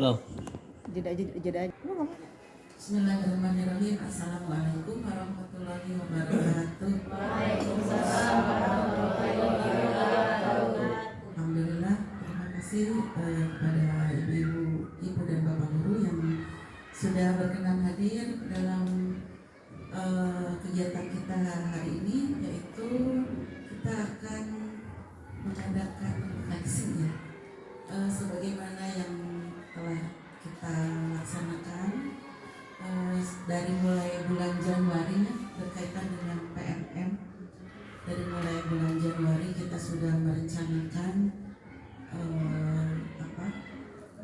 Belum. Jeda. Bismillahirrahmanirrahim. Assalamualaikum warahmatullahi wabarakatuh. Waalaikumsalam warahmatullahi wabarakatuh. Alhamdulillah, terima kasih kepada ibu dan bapak guru yang sudah berkenan hadir dalam kegiatan kita hari ini, yaitu kita akan mengadakan refleksi ya, sebagaimana yang telah kita laksanakan dari mulai bulan Januari berkaitan dengan PMM. Dari mulai bulan Januari kita sudah merencanakan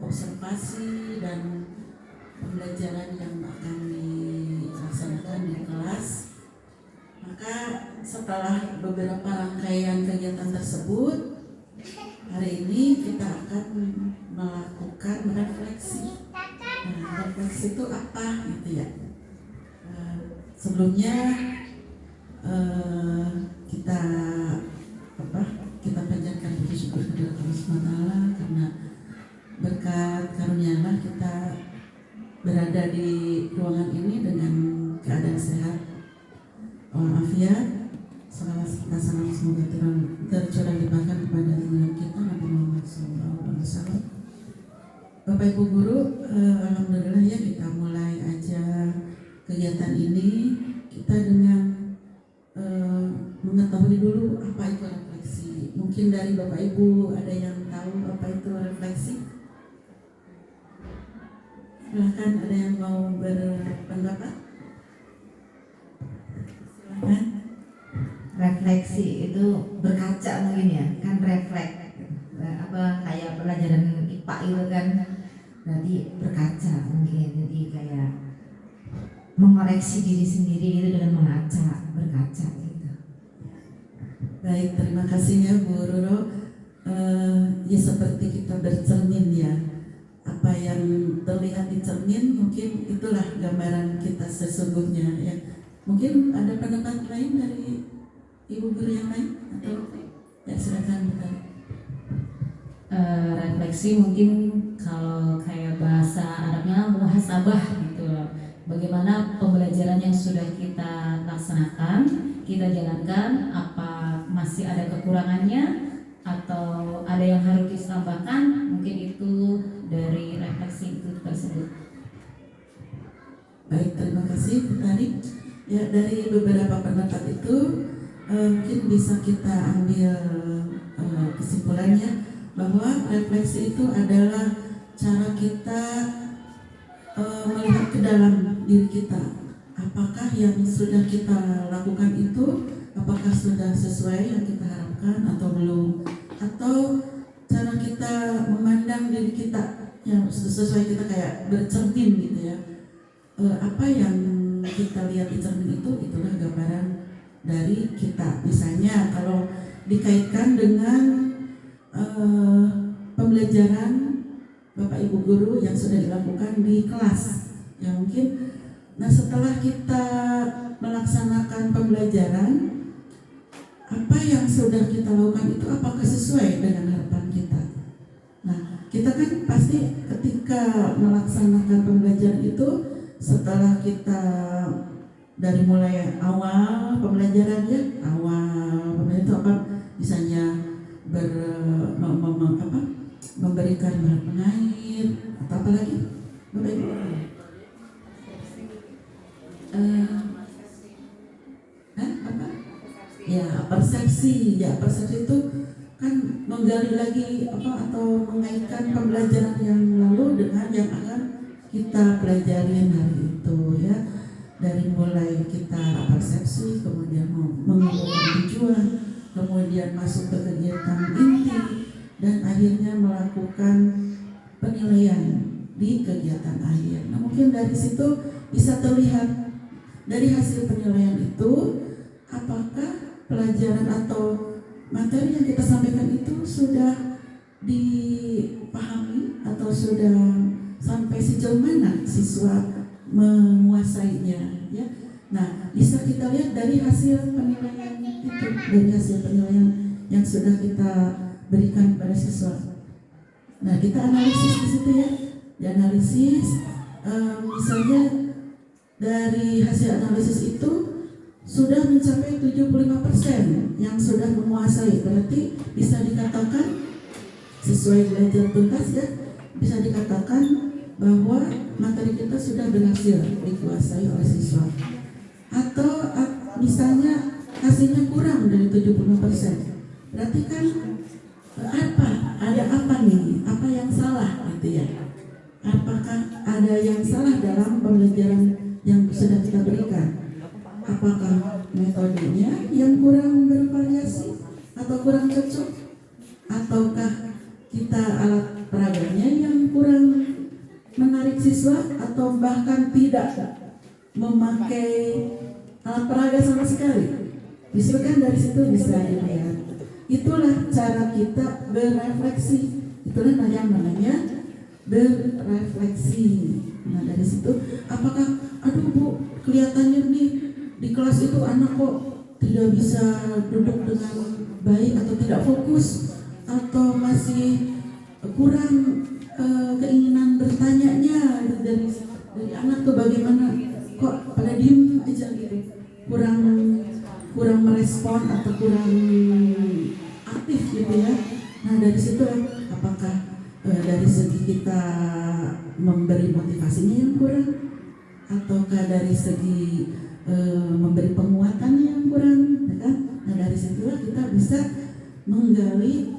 observasi dan pembelajaran yang akan dilaksanakan di kelas. Maka setelah beberapa rangkaian kegiatan tersebut, hari ini kita akan melakukan refleksi. Nah, refleksi itu apa gitu ya? Sebelumnya kita panjatkan puji syukur kepada Allah SWT karena berkat karunia-Nya kita berada di ruangan ini dengan keadaan sehat walafiat. Salawat serta salam semoga tercurah limpahkan kepada junjungan kita Nabi Muhammad SAW. Bapak Ibu guru, alhamdulillah ya, kita mulai aja kegiatan ini kita dengan mengetahui dulu apa itu refleksi. Mungkin dari Bapak Ibu ada yang tahu apa itu refleksi? Silahkan, ada yang mau berpendapat? Silahkan. Refleksi itu berkaca mungkin ya, kan refleks kayak pelajaran IPA itu kan, berarti berkaca mungkin, jadi kayak mengoreksi diri sendiri itu dengan mengaca, berkaca gitu. Baik, terima kasih ya Bu Roro. Ya seperti kita bercermin ya, apa yang terlihat di cermin mungkin itulah gambaran kita sesungguhnya ya. Mungkin ada pendapat lain dari Ibu guru yang lain atau ya silakan Bu. Refleksi mungkin kalau kayak bahasa Arabnya muhasabah gitu loh. Bagaimana pembelajaran yang sudah kita laksanakan, kita jalankan, apa masih ada kekurangannya atau ada yang harus ditambahkan, mungkin itu dari refleksi itu tersebut. Baik, terima kasih Bu Tari. Ya, dari beberapa pendapat itu mungkin bisa kita ambil kesimpulannya bahwa refleksi itu adalah cara kita melihat ke dalam diri kita. Apakah yang sudah kita lakukan itu apakah sudah sesuai yang kita harapkan atau belum? Atau cara kita memandang diri kita yang sesuai, kita kayak bercermin gitu ya. Apa yang kita lihat di cermin itu, itulah gambaran dari kita. Misalnya kalau dikaitkan dengan pembelajaran Bapak Ibu guru yang sudah dilakukan di kelas ya mungkin. Nah, setelah kita melaksanakan pembelajaran, apa yang sudah kita lakukan itu apakah sesuai dengan harapan kita? Nah, kita kan pasti ketika melaksanakan pembelajaran itu, setelah kita dari mulai awal pembelajaran ya, awal pembelajaran itu apa? Misalnya memberikan bahan pengair atau apa lagi? Bapak Ibu? Apa? Ya, persepsi. Ya, persepsi itu kan menggali lagi atau mengaitkan pembelajaran yang lalu dengan yang akan kita pelajari hari itu ya. Dari mulai kita persepsi, kemudian mengumpulkan tujuan, kemudian masuk ke kegiatan inti, dan akhirnya melakukan penilaian di kegiatan akhir. Nah, mungkin dari situ bisa terlihat dari hasil penilaian itu apakah pelajaran atau materi yang kita sampaikan itu sudah dipahami atau sudah sampai sejauh mana siswa menguasainya ya. Nah, bisa kita lihat dari hasil penilaian itu, dari hasil penilaian yang sudah kita berikan kepada siswa. Nah, kita analisis di situ ya. dianalisis, misalnya dari hasil analisis itu sudah mencapai 75% yang sudah menguasai, berarti bisa dikatakan sesuai belajar tuntas ya, bisa dikatakan bahwa materi kita sudah berhasil dikuasai oleh siswa. Atau misalnya hasilnya kurang dari 75%, berarti kan ada apa nih, apa yang salah gitu ya, apakah ada yang salah dalam pembelajaran yang sudah kita berikan, apakah metodenya yang kurang bervariasi atau kurang cocok, ataukah kita alat peraganya yang kurang menarik siswa, atau bahkan tidak memakai alat peraga sama sekali. Justru kan dari situ bisa dilihat. Itulah cara kita berefleksi. Itulah yang namanya berefleksi. Nah dari situ, apakah aduh Bu, kelihatannya nih di kelas itu anak kok tidak bisa duduk dengan baik atau tidak fokus, atau masih kurang keinginan bertanya-nya dari anak tuh, bagaimana kok pada diem aja gitu, kurang merespon atau kurang aktif gitu ya. Nah dari situ apakah dari segi kita memberi motivasinya yang kurang, ataukah dari segi memberi penguatannya yang kurang, ya kan? Nah dari situlah kita bisa menggali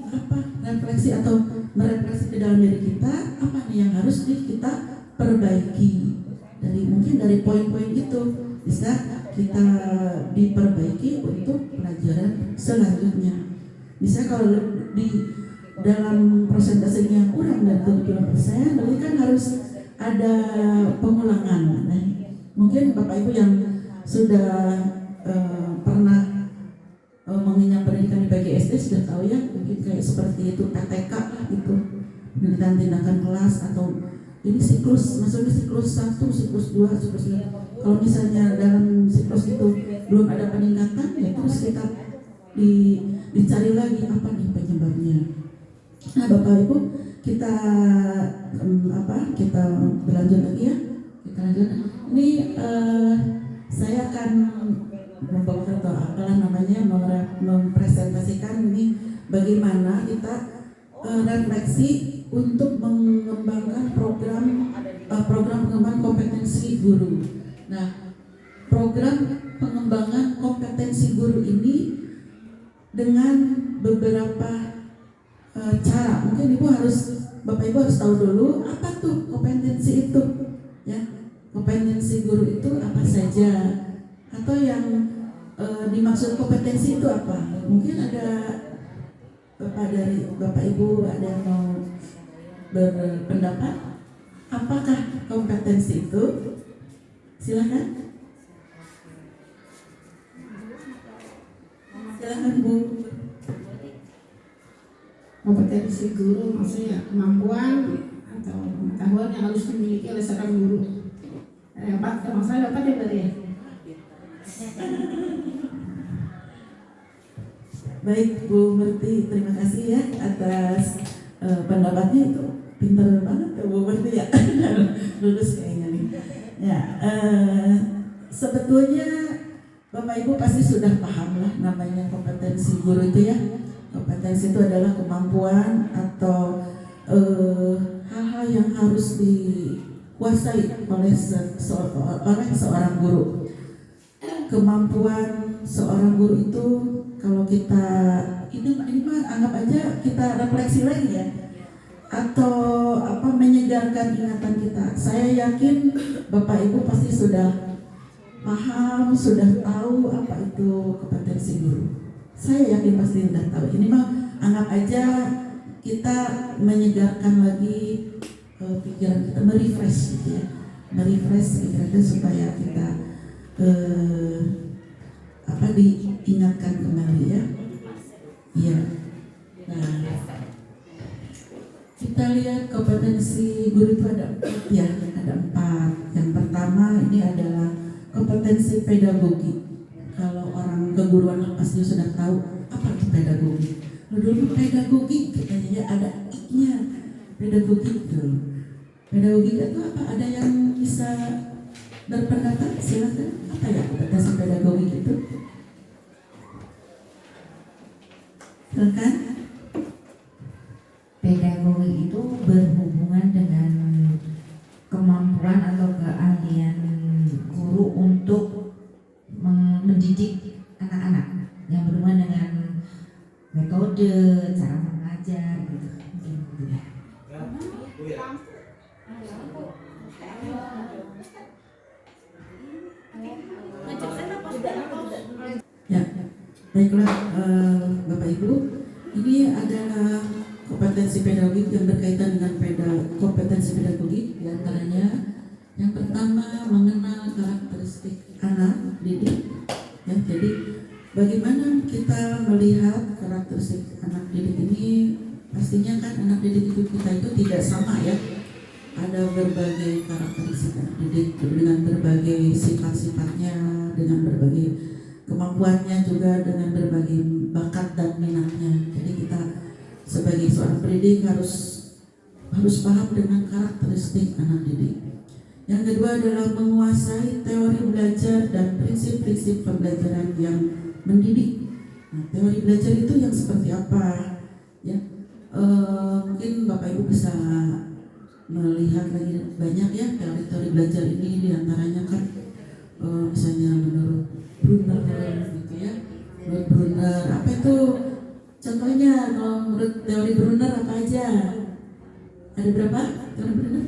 refleksi atau merefleksi ke dalam diri kita, apa nih yang harus kita perbaiki. Mungkin dari poin-poin itu bisa kita diperbaiki untuk pelajaran selanjutnya. Bisa kalau di dalam persentasenya kurang dari 70%, berarti kan harus ada pengulangan. Nah, mungkin Bapak Ibu yang sudah pernah mengenyam pendidikan di PGSD sudah tahu ya, mungkin kayak seperti itu PTK itu, pendidikan tindakan kelas, atau ini siklus, maksudnya siklus 1, siklus 2, siklus 3. Kalau misalnya dalam siklus itu belum ada peningkatan, ya terus kita dicari lagi apa nih penyebabnya. Nah Bapak Ibu, kita kita berlanjut lagi ya. Kita lanjut. Ini saya akan membawakan atau apalah namanya mempresentasikan ini bagaimana kita refleksi untuk mengembangkan program pengembangan kompetensi guru. Nah, program pengembangan kompetensi guru ini dengan beberapa cara. Mungkin Bapak Ibu harus tahu dulu apa tuh kompetensi itu, ya. Kompetensi guru itu apa saja, atau yang dimaksud kompetensi itu apa? Mungkin ada Bapak Ibu ada yang mau berpendapat apakah kompetensi itu? Silakan. Silakan Bu. Kompetensi guru maksudnya kemampuan atau pengetahuan yang harus dimiliki oleh seorang guru. Maksudnya dapat ya berarti ya? Baik Bu Merti, terima kasih ya atas pendapatnya. Itu pintar banget ya Bu Merti ya. Lulus kayaknya nih ya. Sebetulnya Bapak Ibu pasti sudah paham lah namanya kompetensi guru itu ya. Kompetensi itu adalah kemampuan atau hal-hal yang harus dikuasai oleh seorang guru. Kemampuan seorang guru itu, kalau kita ini mah anggap aja kita refleksi lagi ya, atau menyegarkan ingatan kita. Saya yakin Bapak Ibu pasti sudah paham, sudah tahu apa itu kompetensi guru. Saya yakin pasti sudah tahu. Ini mah anggap aja kita menyegarkan lagi pikiran kita, merefresh gitu ya, merefresh pikiran kita supaya kita diingatkan kembali ya. Iya. Nah, kita lihat kompetensi guru itu ada 4 ya, ada 4. Yang pertama ini adalah kompetensi pedagogi. Kalau orang keguruan pasti sudah tahu apa itu pedagogi. Dulu pedagogi katanya ada I-nya, pedagogi itu. Pedagogika itu apa? Ada yang bisa berpendapat? Silakan. Apa ya kompetensi pedagogik itu? Silakan. Pedagogi itu berhubungan dengan kemampuan atau keahlian guru untuk mendidik anak-anak yang berhubungan dengan metode, cara mengajar gitu. Ya, baiklah Bapak Ibu, ini adalah kompetensi pedagogik yang berkaitan dengan kompetensi pedagogik, diantaranya yang pertama mengenal karakteristik anak didik. Ya, jadi bagaimana kita melihat karakteristik anak didik ini? Pastinya kan anak didik itu kita itu tidak sama ya. Ada berbagai karakteristik anak didik dengan berbagai sifat-sifatnya, dengan berbagai kemampuannya, juga dengan berbagai bakat dan minatnya. Jadi kita sebagai seorang pendidik harus paham dengan karakteristik anak didik. Yang kedua adalah menguasai teori belajar dan prinsip-prinsip pembelajaran yang mendidik. Nah, teori belajar itu yang seperti apa? Ya, mungkin Bapak Ibu bisa melihat lagi banyak ya teori-teori belajar ini, diantaranya kan misalnya menurut Brunner gitu ya. Menurut Brunner, apa itu contohnya? Kalau menurut teori Brunner apa aja? Ada berapa teori Brunner?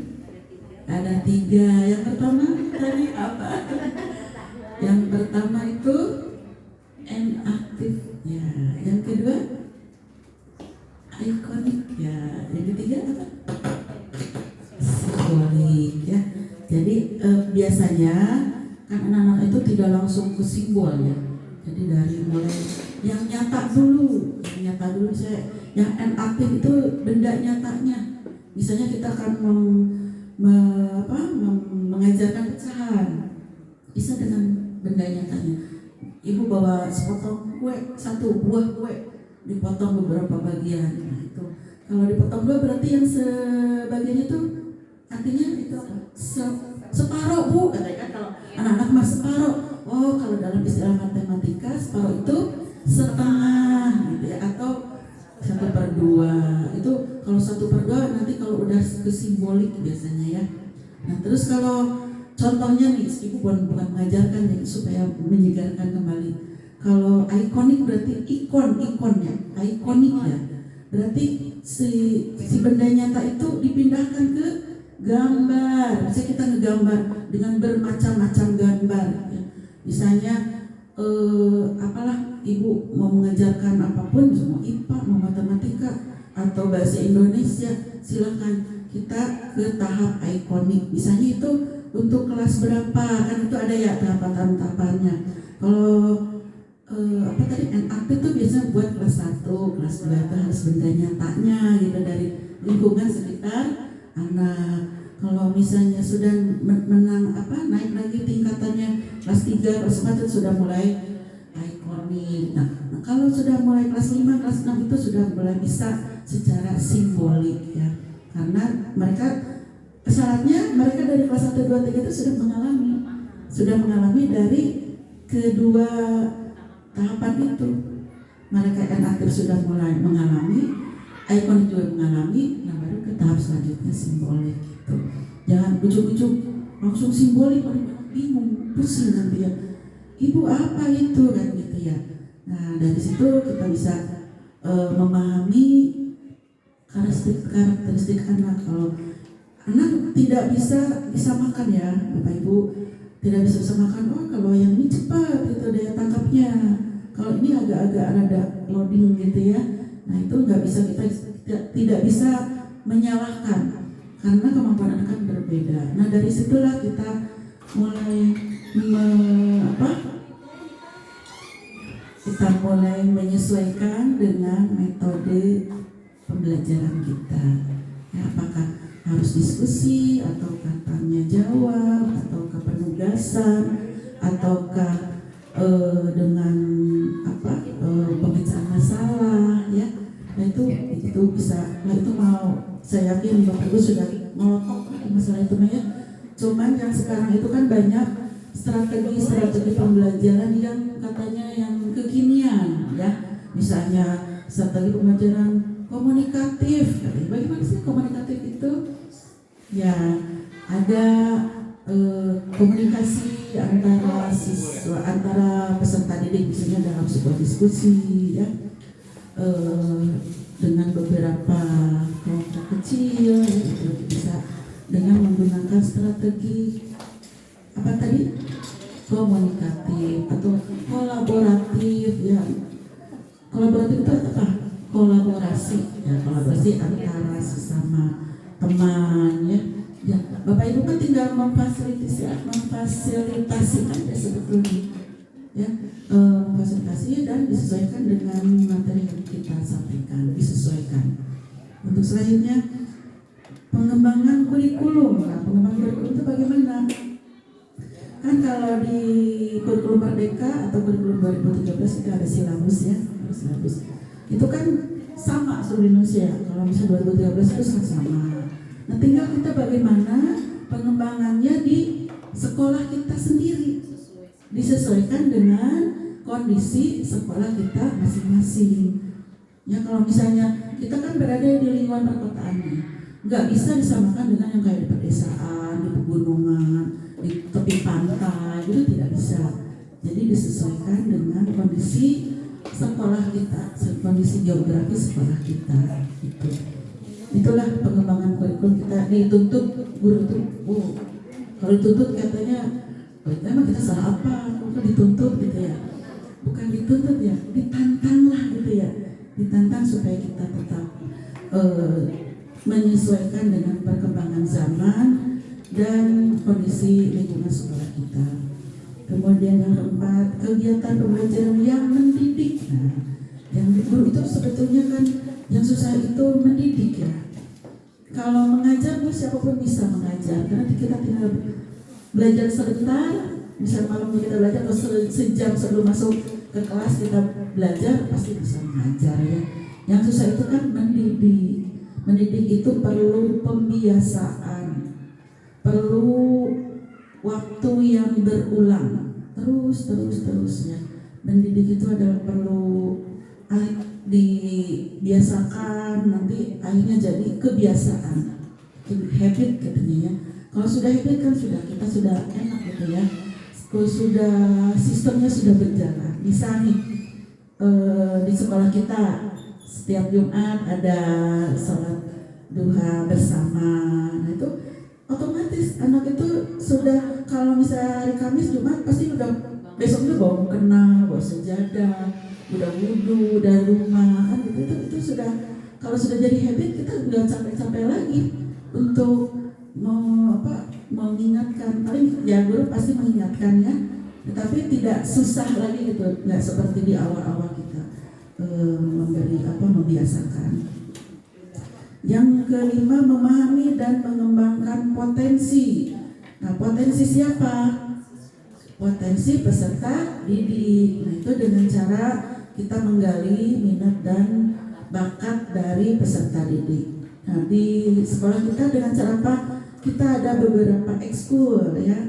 Ada 3. Yang pertama tadi apa? Yang pertama itu enaktif ya. Yang kedua ikonik ya. Yang ketiga apa? Simbolik ya. Jadi biasanya kan anak-anak itu tidak langsung ke simbol ya. Jadi dari mulai yang nyata dulu, yang enaktif itu benda nyatanya. Misalnya kita akan mengajarkan pecahan, bisa dengan benda nyatanya. Ibu bawa sepotong kue, 1 buah kue, dipotong beberapa bagian. Nah, itu kalau dipotong 2 berarti yang sebagian itu artinya itu apa? Separuh Bu, katanya kan kalau anak-anak mas separuh. Oh, kalau dalam istilah matematika separuh itu setengah gitu ya, atau 1/2. Itu kalau 1/2 nanti kalau udah ke simbolik biasanya ya. Nah terus kalau contohnya nih, ibu bukan mengajarkan ya, supaya menyegarkan kembali. Kalau ikonik berarti ikonnya, ikonik ya. Berarti si benda nyata itu dipindahkan ke gambar. Misalnya kita ngegambar dengan bermacam-macam gambar ya. Misalnya apalah ibu mau mengajarkan apapun, mau IPA, mau matematika atau bahasa Indonesia, silakan kita ke tahap ikonik. Misalnya itu untuk kelas berapa, kan itu ada ya tahapan-tahapannya. Kalau apa tadi enaktif itu biasanya buat kelas 1, kelas 2 itu harus benda nyatanya gitu dari lingkungan sekitar anak. Kalau misalnya sudah naik lagi tingkatannya kelas 3, kelas 4 itu sudah mulai ikonik. Nah, kalau sudah mulai kelas 5, kelas 6 itu sudah mulai bisa secara simbolik ya. Karena syaratnya mereka dari kelas 1, 2, 3 itu sudah mengalami dari kedua tahapan itu. Mereka enaktif sudah mulai mengalami, ikonik juga mengalami, nah baru ke tahap selanjutnya simbolik gitu. Jangan ujuk-ujuk langsung simbolik, orang bingung, pusing nanti ya. Ibu apa itu kan gitu ya. Nah dari situ kita bisa memahami karakteristik anak. Kalau anak tidak bisa makan ya Bapak Ibu, tidak bisa makan. Oh kalau yang ini cepat itu daya tangkapnya, kalau ini agak-agak rada loading gitu ya. Nah itu nggak bisa, kita tidak bisa menyalahkan karena kemampuan anak kan berbeda. Nah dari situlah kita mulai menyesuaikan dengan metode pembelajaran kita. Ya, apakah harus diskusi, ataukah tanya jawab, ataukah penugasan, ataukah dengan pemecahkan masalah ya. Nah itu bisa. Nah itu mau saya yakin Bapak Ibu sudah melotok masalah itu Maya. Cuman yang sekarang itu kan banyak strategi pembelajaran yang katanya yang kekinian ya. Misalnya strategi pembelajaran komunikatif. Bagaimana sih komunikatif itu? Ya ada komunikasi antara siswa, antara peserta didik misalnya dalam sebuah diskusi ya, dengan beberapa kelompok kecil gitu, bisa dengan menggunakan strategi apa tadi, komunikatif atau kolaboratif ya. Kolaboratif itu apa? Kolaborasi ya, kolaborasi antara sesama teman ya. Ya, Bapak Ibu kan tinggal memfasilitasikan ya sebetulnya ya, memfasilitasi dan disesuaikan dengan materi yang kita sampaikan, disesuaikan. Untuk selanjutnya pengembangan kurikulum. Nah, pengembangan kurikulum itu bagaimana? Kan kalau di kurikulum Merdeka atau kurikulum 2013 itu ada silabus ya, silabus. Itu kan sama seluruh Indonesia. Kalau misalnya 2013 itu sama. Nah, tinggal kita bagaimana pengembangannya di sekolah kita sendiri, disesuaikan dengan kondisi sekolah kita masing-masing. Ya, kalau misalnya kita kan berada di lingkungan perkotaan, nggak bisa disamakan dengan yang kayak di pedesaan, di pegunungan, di tepi pantai, itu tidak bisa. Jadi disesuaikan dengan kondisi sekolah kita, kondisi geografis sekolah kita. Itulah pengembangan kurikulum kita. Dituntut guru itu, kalau dituntut katanya, emang kita salah apa? Kok dituntut gitu ya? Bukan dituntut ya, ditantang lah gitu ya. Ditantang supaya kita tetap menyesuaikan dengan perkembangan zaman dan kondisi lingkungan sekolah kita. Kemudian yang keempat, kegiatan pembelajaran yang mendidik. Nah, yang guru itu sebetulnya kan yang susah itu mendidik ya. Kalau mengajar, siapapun bisa mengajar. Karena kita tinggal belajar sebentar, bisa malam kita belajar atau sejam sebelum masuk ke kelas kita belajar, pasti bisa mengajar ya. Yang susah itu kan mendidik. Mendidik itu perlu pembiasaan, perlu waktu yang berulang, terusnya. Mendidik itu adalah perlu dibiasakan, nanti akhirnya jadi kebiasaan, habit katanya ya. Kalau sudah habit kan kita sudah enak gitu ya. Kalau sudah sistemnya sudah berjalan. Misalnya di sekolah kita setiap Jumat ada sholat duha bersama. Nah itu otomatis anak itu sudah, kalau misalnya hari Kamis Jumat pasti udah besoknya bawa mukena, bawa sejadah, udah wudhu dari rumah kan gitu. Itu sudah, kalau sudah jadi habit kita nggak capek-capek lagi untuk mengingatkan. Paling ya guru pasti mengingatkan ya, tetapi tidak susah lagi gitu, nggak seperti di awal-awal kita membiasakan. Yang kelima, memahami dan mengembangkan potensi. Nah, potensi siapa? Potensi peserta didik. Nah, itu dengan cara kita menggali minat dan bakat dari peserta didik. Nah, di sekolah kita dengan cara apa? Kita ada beberapa ekskul ya.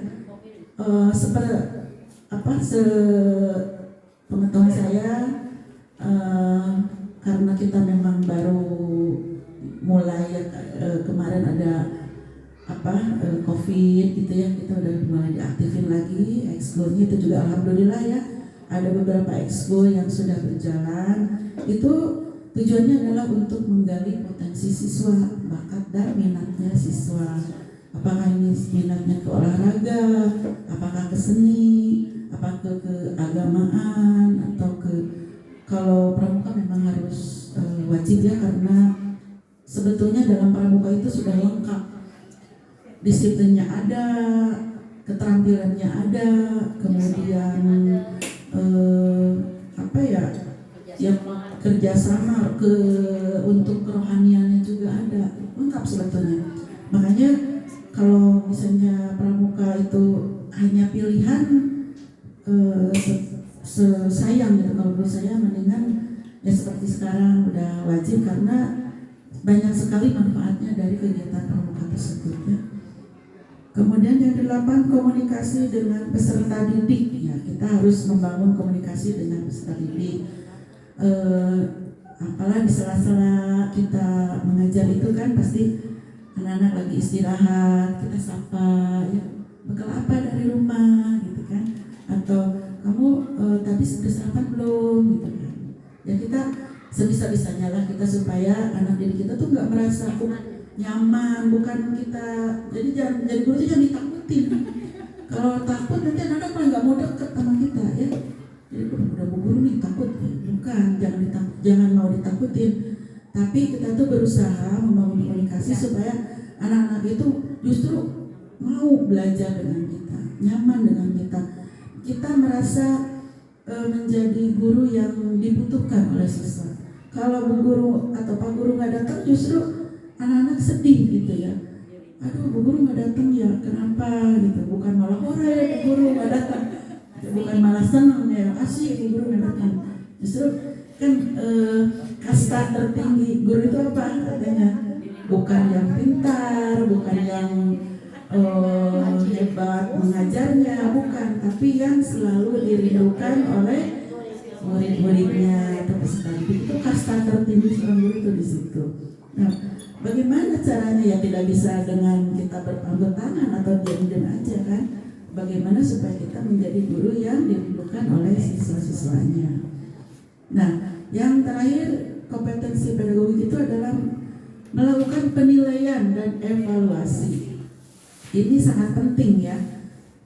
Pengetahuan saya, karena kita memang baru mulai kemarin ada COVID gitu ya, kita udah mulai diaktifin lagi ekskulnya. Itu juga alhamdulillah ya, ada beberapa ekskul yang sudah berjalan. Itu tujuannya adalah untuk menggali potensi siswa, bakat dan minatnya siswa. Apakah ini minatnya ke olahraga, apakah ke seni, apakah ke keagamaan, atau kalau pramuka memang harus wajib ya, karena sebetulnya dalam pramuka itu sudah lengkap. Disiplinnya ada, keterampilannya ada, kemudian yang kerjasama untuk kerohaniannya juga ada, lengkap sebetulnya. Makanya kalau misalnya pramuka itu hanya pilihan, sayang gitu. Kalau menurut saya mendingan ya seperti sekarang udah wajib, karena banyak sekali manfaatnya dari kegiatan pramuka tersebut ya. Kemudian yang 8, komunikasi dengan peserta didik. Ya, kita harus membangun komunikasi dengan peserta didik. Apalah di sela-sela kita mengajar itu kan pasti anak-anak lagi istirahat, kita sapa, ya, bekal apa dari rumah gitu kan? Atau kamu tadi sudah sarapan belum gitu kan? Ya kita sebisa-bisanya lah kita supaya anak didik kita tuh nggak merasa nyaman, bukan kita jadi guru itu jangan ditakutin. Kalau takut nanti anak-anak malah nggak mau deket sama kita ya. Jadi udah bu guru nih takut, bukan, jangan mau ditakutin. Tapi kita tuh berusaha membangun komunikasi supaya anak-anak itu justru mau belajar dengan kita, nyaman dengan kita. Kita merasa menjadi guru yang dibutuhkan oleh siswa. Kalau bu guru atau pak guru nggak datang, justru anak-anak sedih gitu ya. Aduh, bu guru nggak datang ya, kenapa gitu? Bukan malah bu guru nggak datang, bukan malah senang ya, asik bu guru nggak datang. Justru kan kasta tertinggi guru itu apa katanya? Bukan yang pintar, bukan yang hebat mengajarnya, bukan, tapi yang selalu dirindukan oleh murid-muridnya atau peserta didik. Itu kasta tertinggi seorang guru itu di situ. Nah, bagaimana caranya? Ya tidak bisa dengan kita berpangku tangan atau diam-diam aja kan. Bagaimana supaya kita menjadi guru yang dirindukan oleh siswa-siswanya. Nah, yang terakhir kompetensi pedagogik itu adalah melakukan penilaian dan evaluasi. Ini sangat penting ya.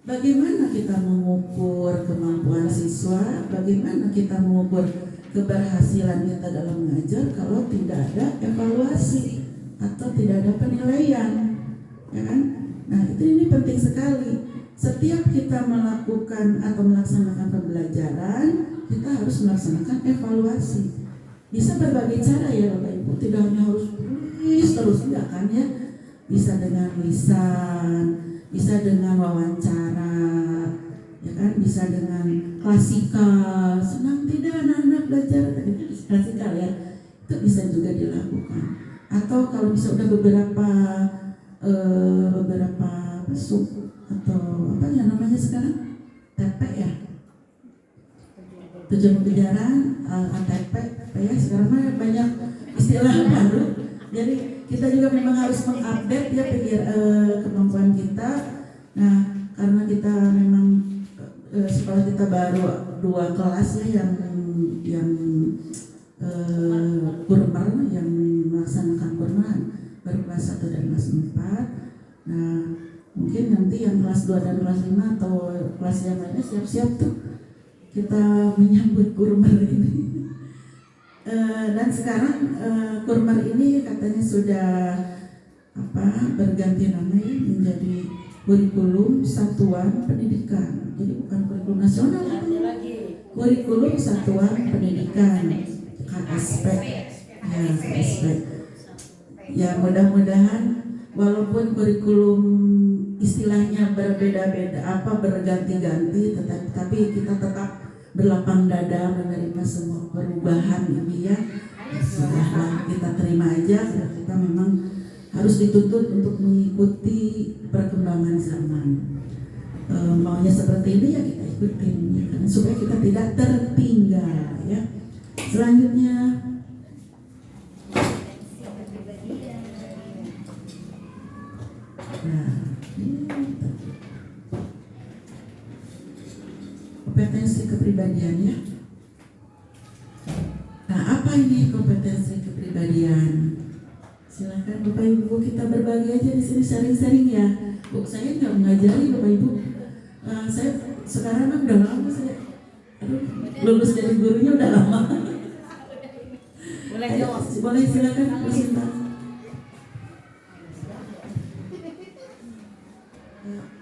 Bagaimana kita mengukur kemampuan siswa, bagaimana kita mengukur keberhasilan kita dalam mengajar kalau tidak ada evaluasi atau tidak ada penilaian, ya kan? Nah, ini penting sekali. Setiap kita melakukan atau melaksanakan pembelajaran, kita harus melaksanakan evaluasi. Bisa berbagai cara ya Bapak Ibu, tidak hanya harus tulis terus, enggak kan ya? Bisa dengan lisan, bisa dengan wawancara, ya kan? Bisa dengan klasikal. Senang tidak anak-anak belajar klasikal ya? Itu bisa juga dilakukan. Atau kalau bisa udah beberapa sub atau apa ya namanya sekarang, TP ya, tujuan pembelajaran, ATP, ya sekarang banyak istilah baru. Jadi kita juga memang harus mengupdate ya kemampuan kita. Nah, karena kita memang sekolah kita baru 2 kelas ya yang kurmer, yang melaksanakan kurmer baru kelas 1 dan kelas 4. Nah, mungkin nanti yang kelas 2 dan kelas 5 atau kelas yang lainnya siap-siap tuh kita menyambut kurmer ini. Dan sekarang kurmer ini katanya sudah berganti nama ya, menjadi kurikulum satuan pendidikan. Jadi bukan kurikulum nasional lagi, kurikulum satuan pendidikan, KSP. Ya, KSP. Ya, mudah-mudahan walaupun kurikulum istilahnya berbeda-beda, berganti-ganti, tapi kita tetap berlapang dada menerima semua perubahan ini ya. Silahkan kita terima aja, karena kita memang harus dituntut untuk mengikuti perkembangan zaman. Maunya seperti ini ya kita ikutin ya, karena supaya kita tidak tertinggal ya. Selanjutnya kompetensi kepribadiannya. Nah, apa ini kompetensi kepribadian? Silakan Bapak Ibu, kita berbagi aja di sini, sharing-sharing ya. Bu, saya nggak mengajari Bapak Ibu. Saya sekarang kan udah lama lulus dari gurunya udah lama. Boleh jawab. Boleh, silakan Bu Sinta.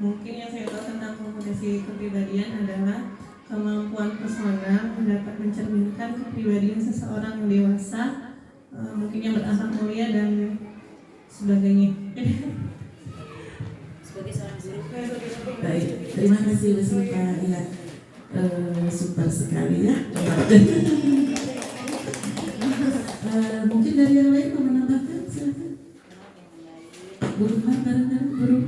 Mungkin yang saya tahu tentang kompetensi kepribadian adalah kemampuan personal dapat mencerminkan kepribadian seseorang yang dewasa, mungkin yang berakhlak mulia dan sebagainya. Sebagai seorang guru. Baik, terima kasih Bu Sinta. Ya, super sekali ya. Mungkin dari yang lain mau menambahkan, silakan. Bu Rumah, bareng-bareng guru.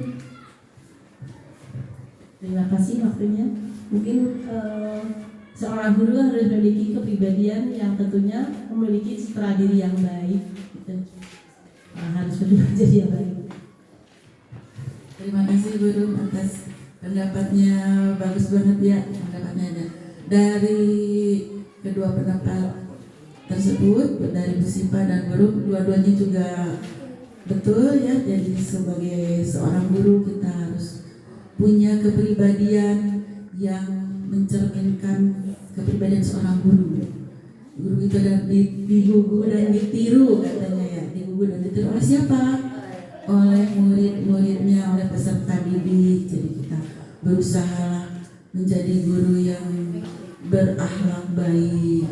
Terima kasih waktunya. Mungkin seorang guru harus memiliki kepribadian yang tentunya memiliki citra diri yang baik, gitu. Harus menjadi yang baik. Terima kasih guru atas pendapatnya, bagus banget ya pendapatnya ya. Dari kedua pendapat tersebut dari Bu Sipa dan guru, dua-duanya juga betul ya. Jadi sebagai seorang guru kita harus punya kepribadian yang mencerminkan kepribadian seorang guru. Guru itu dan digugu dan ditiru katanya ya, digugu dan ditiru oleh siapa? Oleh murid-muridnya, oleh peserta didik. Jadi kita berusaha menjadi guru yang berakhlak baik,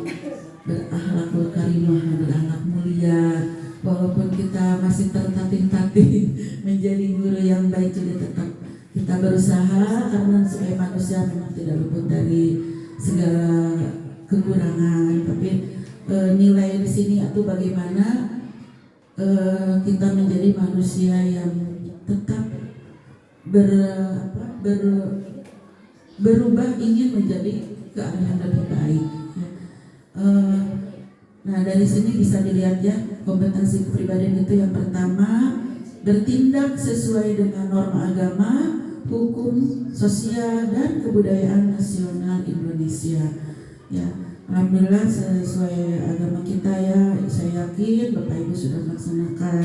berakhlak karimah, berakhlak mulia. Walaupun kita masih tertatih-tatih menjadi guru yang baik, juga tetap kita berusaha karena sebagai manusia memang tidak luput dari segala kekurangan. Tapi nilai di sini atau bagaimana kita menjadi manusia yang tetap berubah, ingin menjadi ke arah yang lebih baik. Nah dari sini bisa dilihat ya, kompetensi kepribadian itu yang pertama, bertindak sesuai dengan norma agama, hukum, sosial, dan kebudayaan nasional Indonesia. Ya, alhamdulillah sesuai agama kita ya. Saya yakin Bapak Ibu sudah melaksanakan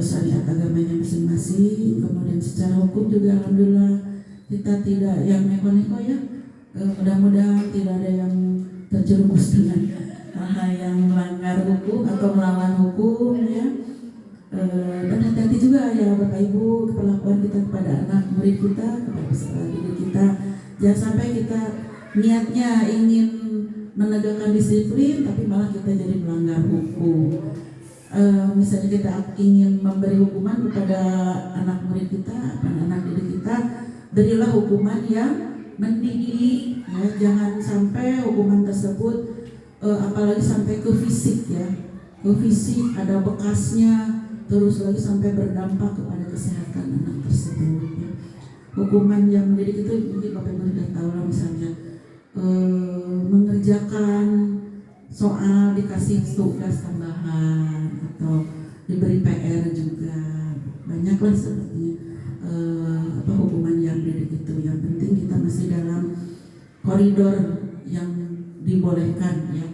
syariat agamanya masing-masing. Kemudian secara hukum juga alhamdulillah kita tidak yang neko-neko ya. Mudah-mudahan tidak ada yang terjerumus dengan hal yang melanggar hukum atau melawan hukum ya. Dan hati-hati juga ya Bapak Ibu, perlakuan kita kepada anak murid kita, kepada peserta didik kita. Jangan sampai kita niatnya ingin menegakkan disiplin tapi malah kita jadi melanggar hukum. Misalnya kita ingin memberi hukuman kepada anak murid kita, anak didik kita, berilah hukuman yang mendidik ya. Jangan sampai hukuman tersebut apalagi sampai ke fisik ya, ke fisik ada bekasnya, terus lagi sampai berdampak kepada kesehatan anak tersebut ya. Hukuman yang mendidik itu mungkin Bapak Ibu sudah tahu lah, misalnya mengerjakan soal dikasih tugas tambahan atau diberi PR juga, banyaklah sepertinya hukuman yang mendidik itu. Yang penting kita masih dalam koridor yang dibolehkan ya,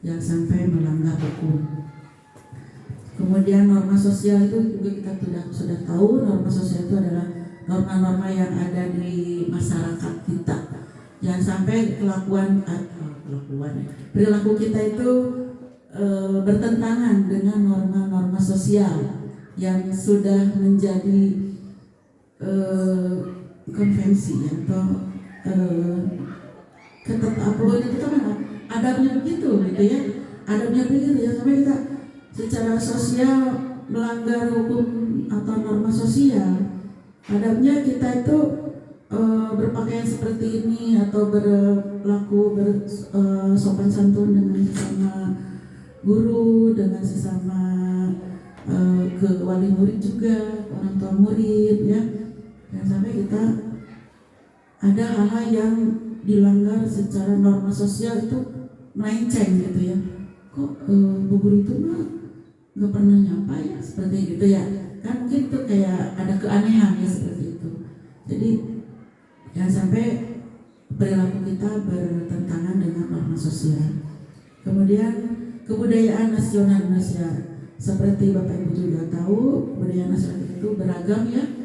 jangan sampai melanggar hukum. Kemudian norma sosial itu juga kita sudah tahu, norma sosial itu adalah norma-norma yang ada di masyarakat kita. Jangan sampai perilaku kita itu bertentangan dengan norma-norma sosial yang sudah menjadi konvensi atau ketetapan itu kan adabnya begitu gitu ya, adabnya begitu ya. Sampai kita secara sosial melanggar hukum atau norma sosial, adabnya kita itu berpakaian seperti ini atau berlaku sopan santun dengan sesama guru, dengan sesama ke wali murid juga, orang tua murid ya. Dan sampai kita ada hal-hal yang dilanggar secara norma sosial itu melenceng gitu ya. Kok bu guru itu mah nggak pernah nyapa ya, seperti gitu ya. Kan mungkin itu kayak ada keanehan ya seperti itu. Jadi jangan sampai perilaku kita bertentangan dengan norma sosial. Kemudian kebudayaan nasional Indonesia, seperti Bapak Ibu juga tahu, kebudayaan nasional itu beragam ya.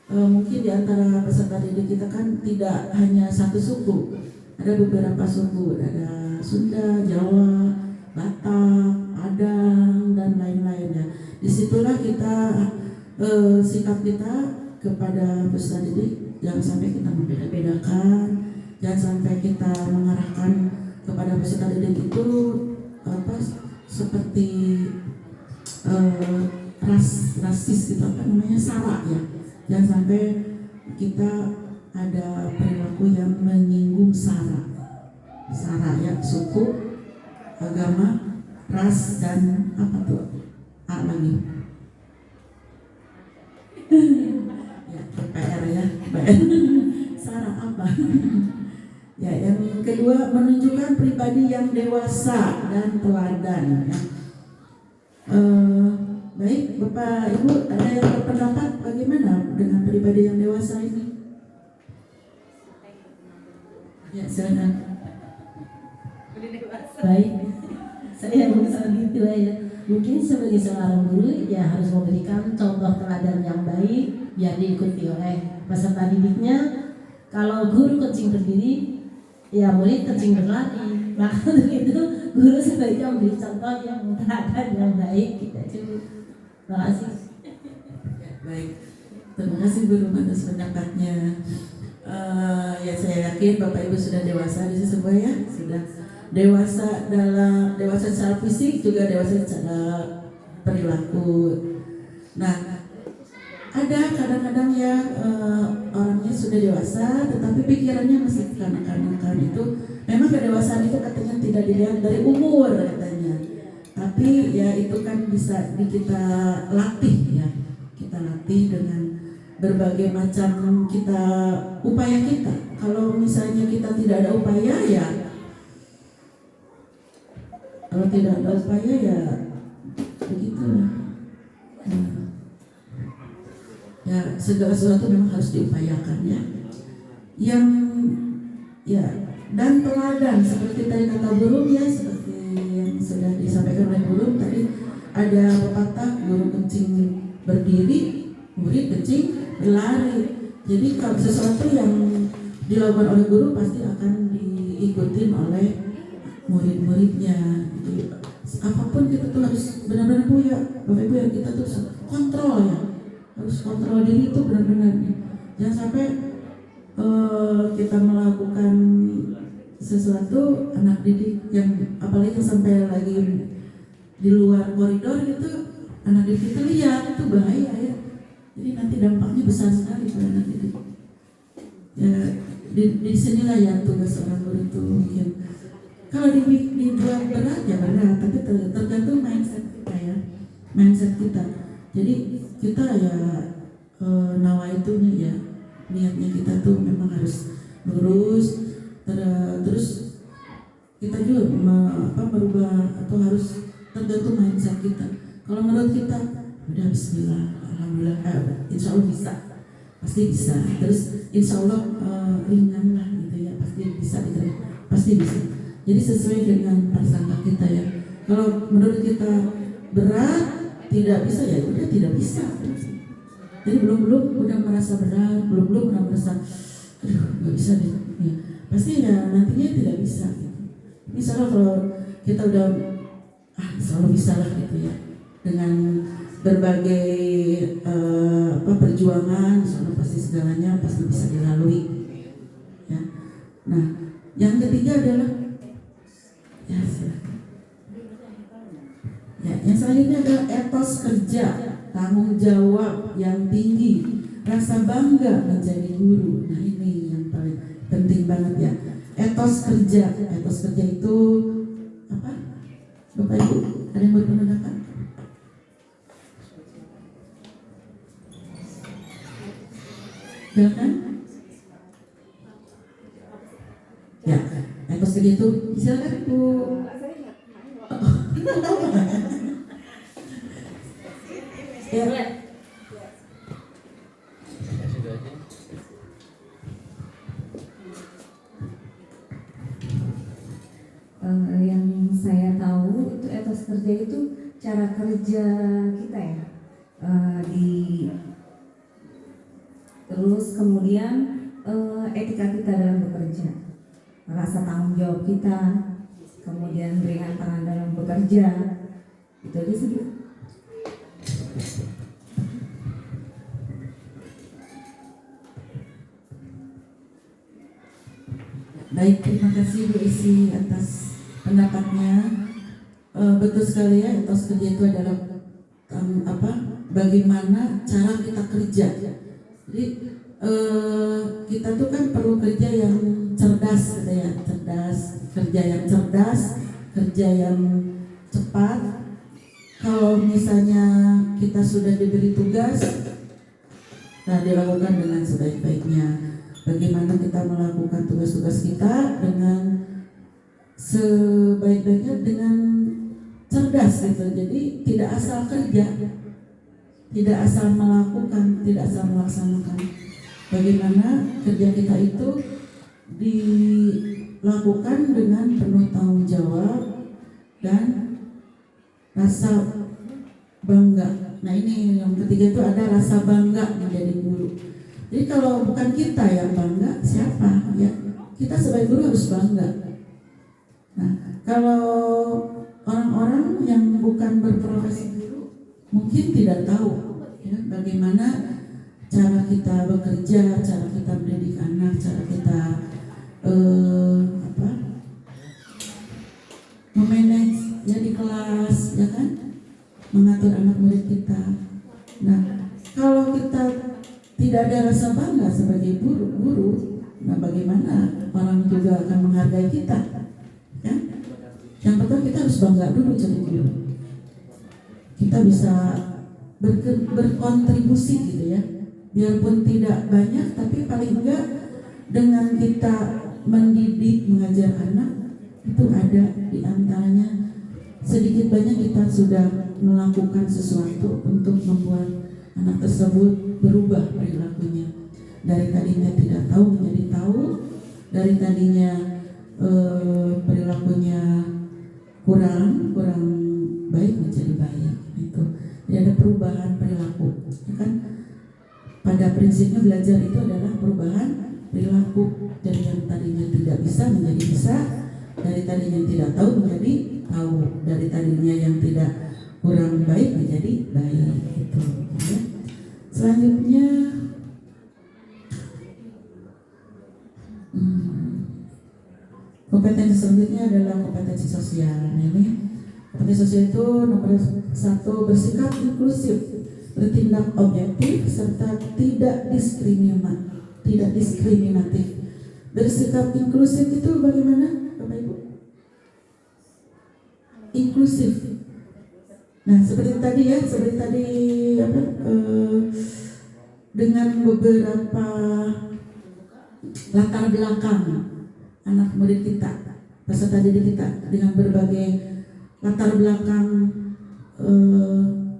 Mungkin di antara peserta didik kita kan tidak hanya satu suku, ada beberapa suku, ada Sunda, Jawa, Batak, Padang, dan lain-lainnya. Disitulah kita sikap kita kepada peserta didik, jangan sampai kita membeda-bedakan, jangan sampai kita mengarahkan kepada peserta didik itu seperti rasis gitu, sara ya. Jangan sampai kita ada perilaku yang menyinggung sara ya, suku, agama, ras, dan apa tuh lagi ya, PR ya, sekarang apa? Ya, yang kedua menunjukkan pribadi yang dewasa dan teladan. Ya. Baik, Bapak Ibu, ada yang berpendapat bagaimana dengan pribadi yang dewasa ini? Ya, silakan. Baik, saya gitu ya. Mungkin sebagai seorang guru ya harus memberikan contoh teladan yang baik biar diikuti oleh peserta didiknya. Kalau guru kencing berdiri, ya murid kencing berlari. Maka untuk itu guru sebaiknya memberi contoh yang teladan yang baik. Kita cukup. Terima kasih. Ya, baik, terima kasih guru atas pendapatnya. Ya saya yakin Bapak Ibu sudah dewasa di semua ya, sudah dewasa secara fisik juga dewasa secara perilaku. Nah, ada kadang-kadang yang orangnya sudah dewasa tetapi pikirannya masih kanak-kanakan. Itu memang kedewasaan itu katanya tidak dilihat dari umur katanya, tapi ya itu kan bisa kita latih ya, kita latih dengan berbagai macam upaya kita. Kalau misalnya kita tidak ada upaya ya, kalau tidak ada upaya ya begitulah. Ya segala sesuatu memang harus diupayakan ya. Yang ya dan teladan seperti tadi kata burung ya, seperti yang sudah disampaikan oleh burung tadi, ada pepatah guru kencing berdiri, murid kencing berlari. Jadi kalau sesuatu yang dilakukan oleh guru pasti akan diikuti oleh murid-muridnya. Jadi apapun kita tuh harus benar-benar punya Bapak Ibu ya, kita tuh kontrol ya, harus kontrol diri itu benar-benar. Jangan sampai kita melakukan sesuatu anak didik yang apalagi sampai lagi di luar koridor gitu, anak didik itu lihat, itu bahaya ya. Jadi nanti dampaknya besar sekali pada anak didik. Ya di sinilah yang tugas orang guru itu mungkin. Kalau dibuat berat ya berat, tapi tergantung mindset kita ya, mindset kita. Jadi kita ya nawaitunya ya, niatnya kita tuh memang harus lurus, terus kita juga merubah atau harus tergantung mindset kita. Kalau menurut kita udah Bismillah, Alhamdulillah, Insya Allah bisa, pasti bisa. Terus Insya Allah ringan lah gitu ya, pasti bisa diterima, pasti bisa. Jadi sesuai dengan prasangka kita ya. Kalau menurut kita berat, tidak bisa ya udah tidak bisa. Jadi belum udah merasa berat, belum udah merasa aduh nggak bisa deh. Ya, pasti ya nantinya tidak bisa. Misalnya kalau kita udah Insya Allah bisa lah gitu ya. Dengan berbagai perjuangan, Insya Allah pasti segalanya pasti bisa dilalui. Ya. Nah, yang ketiga adalah ya silakan. Ya, yang selanjutnya adalah etos kerja, tanggung jawab yang tinggi, rasa bangga menjadi guru. Nah ini yang paling penting banget ya. Etos kerja itu apa? Bapak Ibu, ada yang berpendapat? Silakan. Ya, etos kerja itu silakan Bu. Ya. Yang saya tahu itu etos kerja itu cara kerja kita ya, terus kemudian etika kita dalam bekerja, rasa tanggung jawab kita, kemudian ringan tangan dalam bekerja, itu aja sih. Baik, terima kasih Bu Isi atas pendapatnya. Betul sekali ya, etos kerja itu adalah bagaimana cara kita kerja. Jadi kita tuh kan perlu kerja yang cerdas gitu ya, kerja yang cerdas, kerja yang cepat. Kalau misalnya kita sudah diberi tugas, nah dilakukan dengan sebaik-baiknya. bagaimana kita melakukan tugas-tugas kita dengan sebaik-baiknya, dengan cerdas gitu. Jadi tidak asal kerja, tidak asal melakukan, tidak asal melaksanakan. Bagaimana kerja kita itu dilakukan dengan penuh tanggung jawab dan rasa bangga. Nah ini yang ketiga itu ada rasa bangga menjadi guru. Jadi kalau bukan kita yang bangga, siapa? Ya kita sebagai guru harus bangga. Nah kalau orang-orang yang bukan berprofesi guru mungkin tidak tahu ya, bagaimana cara kita bekerja, cara kita mendidik anak, cara kita memanage ya di kelas, ya kan, mengatur anak murid kita. Nah, kalau kita tidak ada rasa bangga sebagai guru, nah bagaimana orang juga akan menghargai kita? Ya? Yang pertama kita harus bangga dulu jadi guru. Kita bisa berkontribusi gitu ya, biarpun tidak banyak, tapi paling enggak dengan kita mendidik, mengajar anak itu ada di antaranya sedikit banyak kita sudah melakukan sesuatu untuk membuat anak tersebut berubah perilakunya. Dari tadinya tidak tahu menjadi tahu, dari tadinya perilakunya kurang baik menjadi baik. Itu jadi ada perubahan perilaku, ya kan? Pada prinsipnya belajar itu adalah perubahan perilaku, dari yang tadinya tidak bisa menjadi bisa, dari tadinya tidak tahu menjadi tahu, dari tadinya yang tidak kurang baik menjadi baik. Itu ya. Selanjutnya kompetensi selanjutnya adalah kompetensi sosial. Ini kompetensi sosial itu nomor 1, bersikap inklusif, bertindak objektif serta tidak diskriminatif. Bersikap inklusif itu bagaimana, Bapak Ibu? Inklusif. Nah, seperti tadi dengan beberapa latar belakang anak murid kita, peserta didik kita, dengan berbagai latar belakang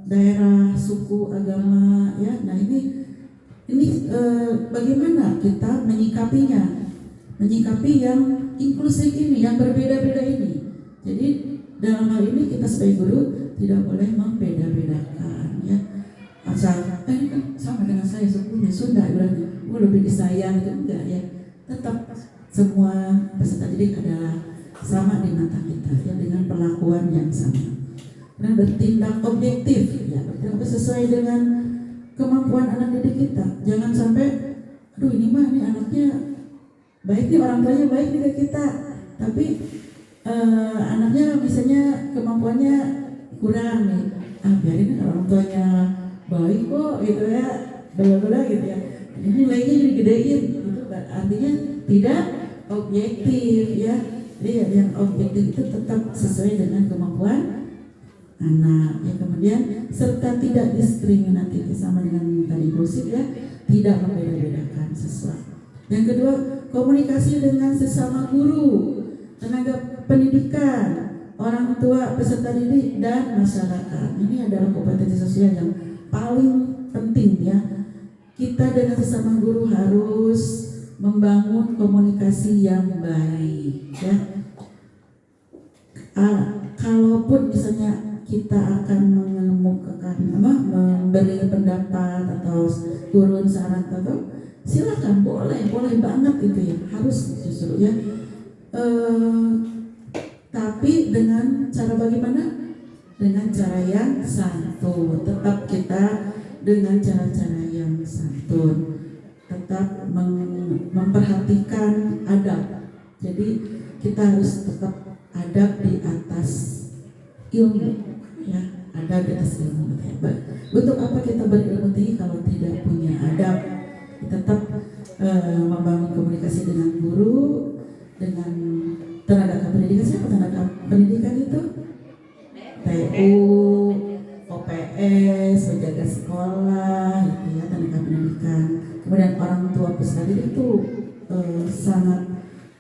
daerah, suku, agama, ya. Nah ini bagaimana kita menyikapi yang inklusif ini, yang berbeda-beda ini. Jadi dalam hal ini kita sebagai guru tidak boleh membeda-bedakan, ya. Asal ini kan sama dengan saya sukunya Sunda, gue lebih disayang, itu enggak ya. Tetap semua peserta didik adalah sama di mata kita, ya, dengan perlakuan yang sama. Dan bertindak objektif, ya, bertindak sesuai dengan kemampuan anak didik kita. Jangan sampai, aduh ini anaknya baik nih, orang tuanya baik nih ke kita, tapi anaknya misalnya kemampuannya kurang nih, biarin orang tuanya baik kok gitu ya, bela-bela gitu ya, ini nilainya jadi gedein, gitu. Artinya tidak objektif, ya. Jadi yang objektif itu tetap sesuai dengan kemampuan anak, ya. Kemudian serta tidak diskriminatif, sama dengan tadi inklusif, ya, tidak membeda-bedakan sesuatu. Yang kedua, komunikasi dengan sesama guru, tenaga pendidikan, orang tua, peserta didik, dan masyarakat. Ini adalah kompetensi sosial yang paling penting, ya. Kita dengan sesama guru harus membangun komunikasi yang baik, ya. Kalaupun misalnya kita akan mengemukakan memberi pendapat atau turun saran atau silakan, boleh banget itu, ya, harus justru, ya. Tapi dengan cara bagaimana? Dengan cara yang santun. Tetap kita dengan cara-cara yang santun, tetap memperhatikan adab. Jadi kita harus tetap adab di atas ilmu, ya, adab di atas ilmu. Untuk apa kita berilmu tinggi kalau tidak punya adab? Tetap membangun komunikasi dengan guru, dengan tenaga pendidikan. Siapa tenaga pendidikan itu? TU, OPS, penjaga sekolah, gitu ya, tenaga pendidikan. Kemudian orang tua peserta didik itu sangat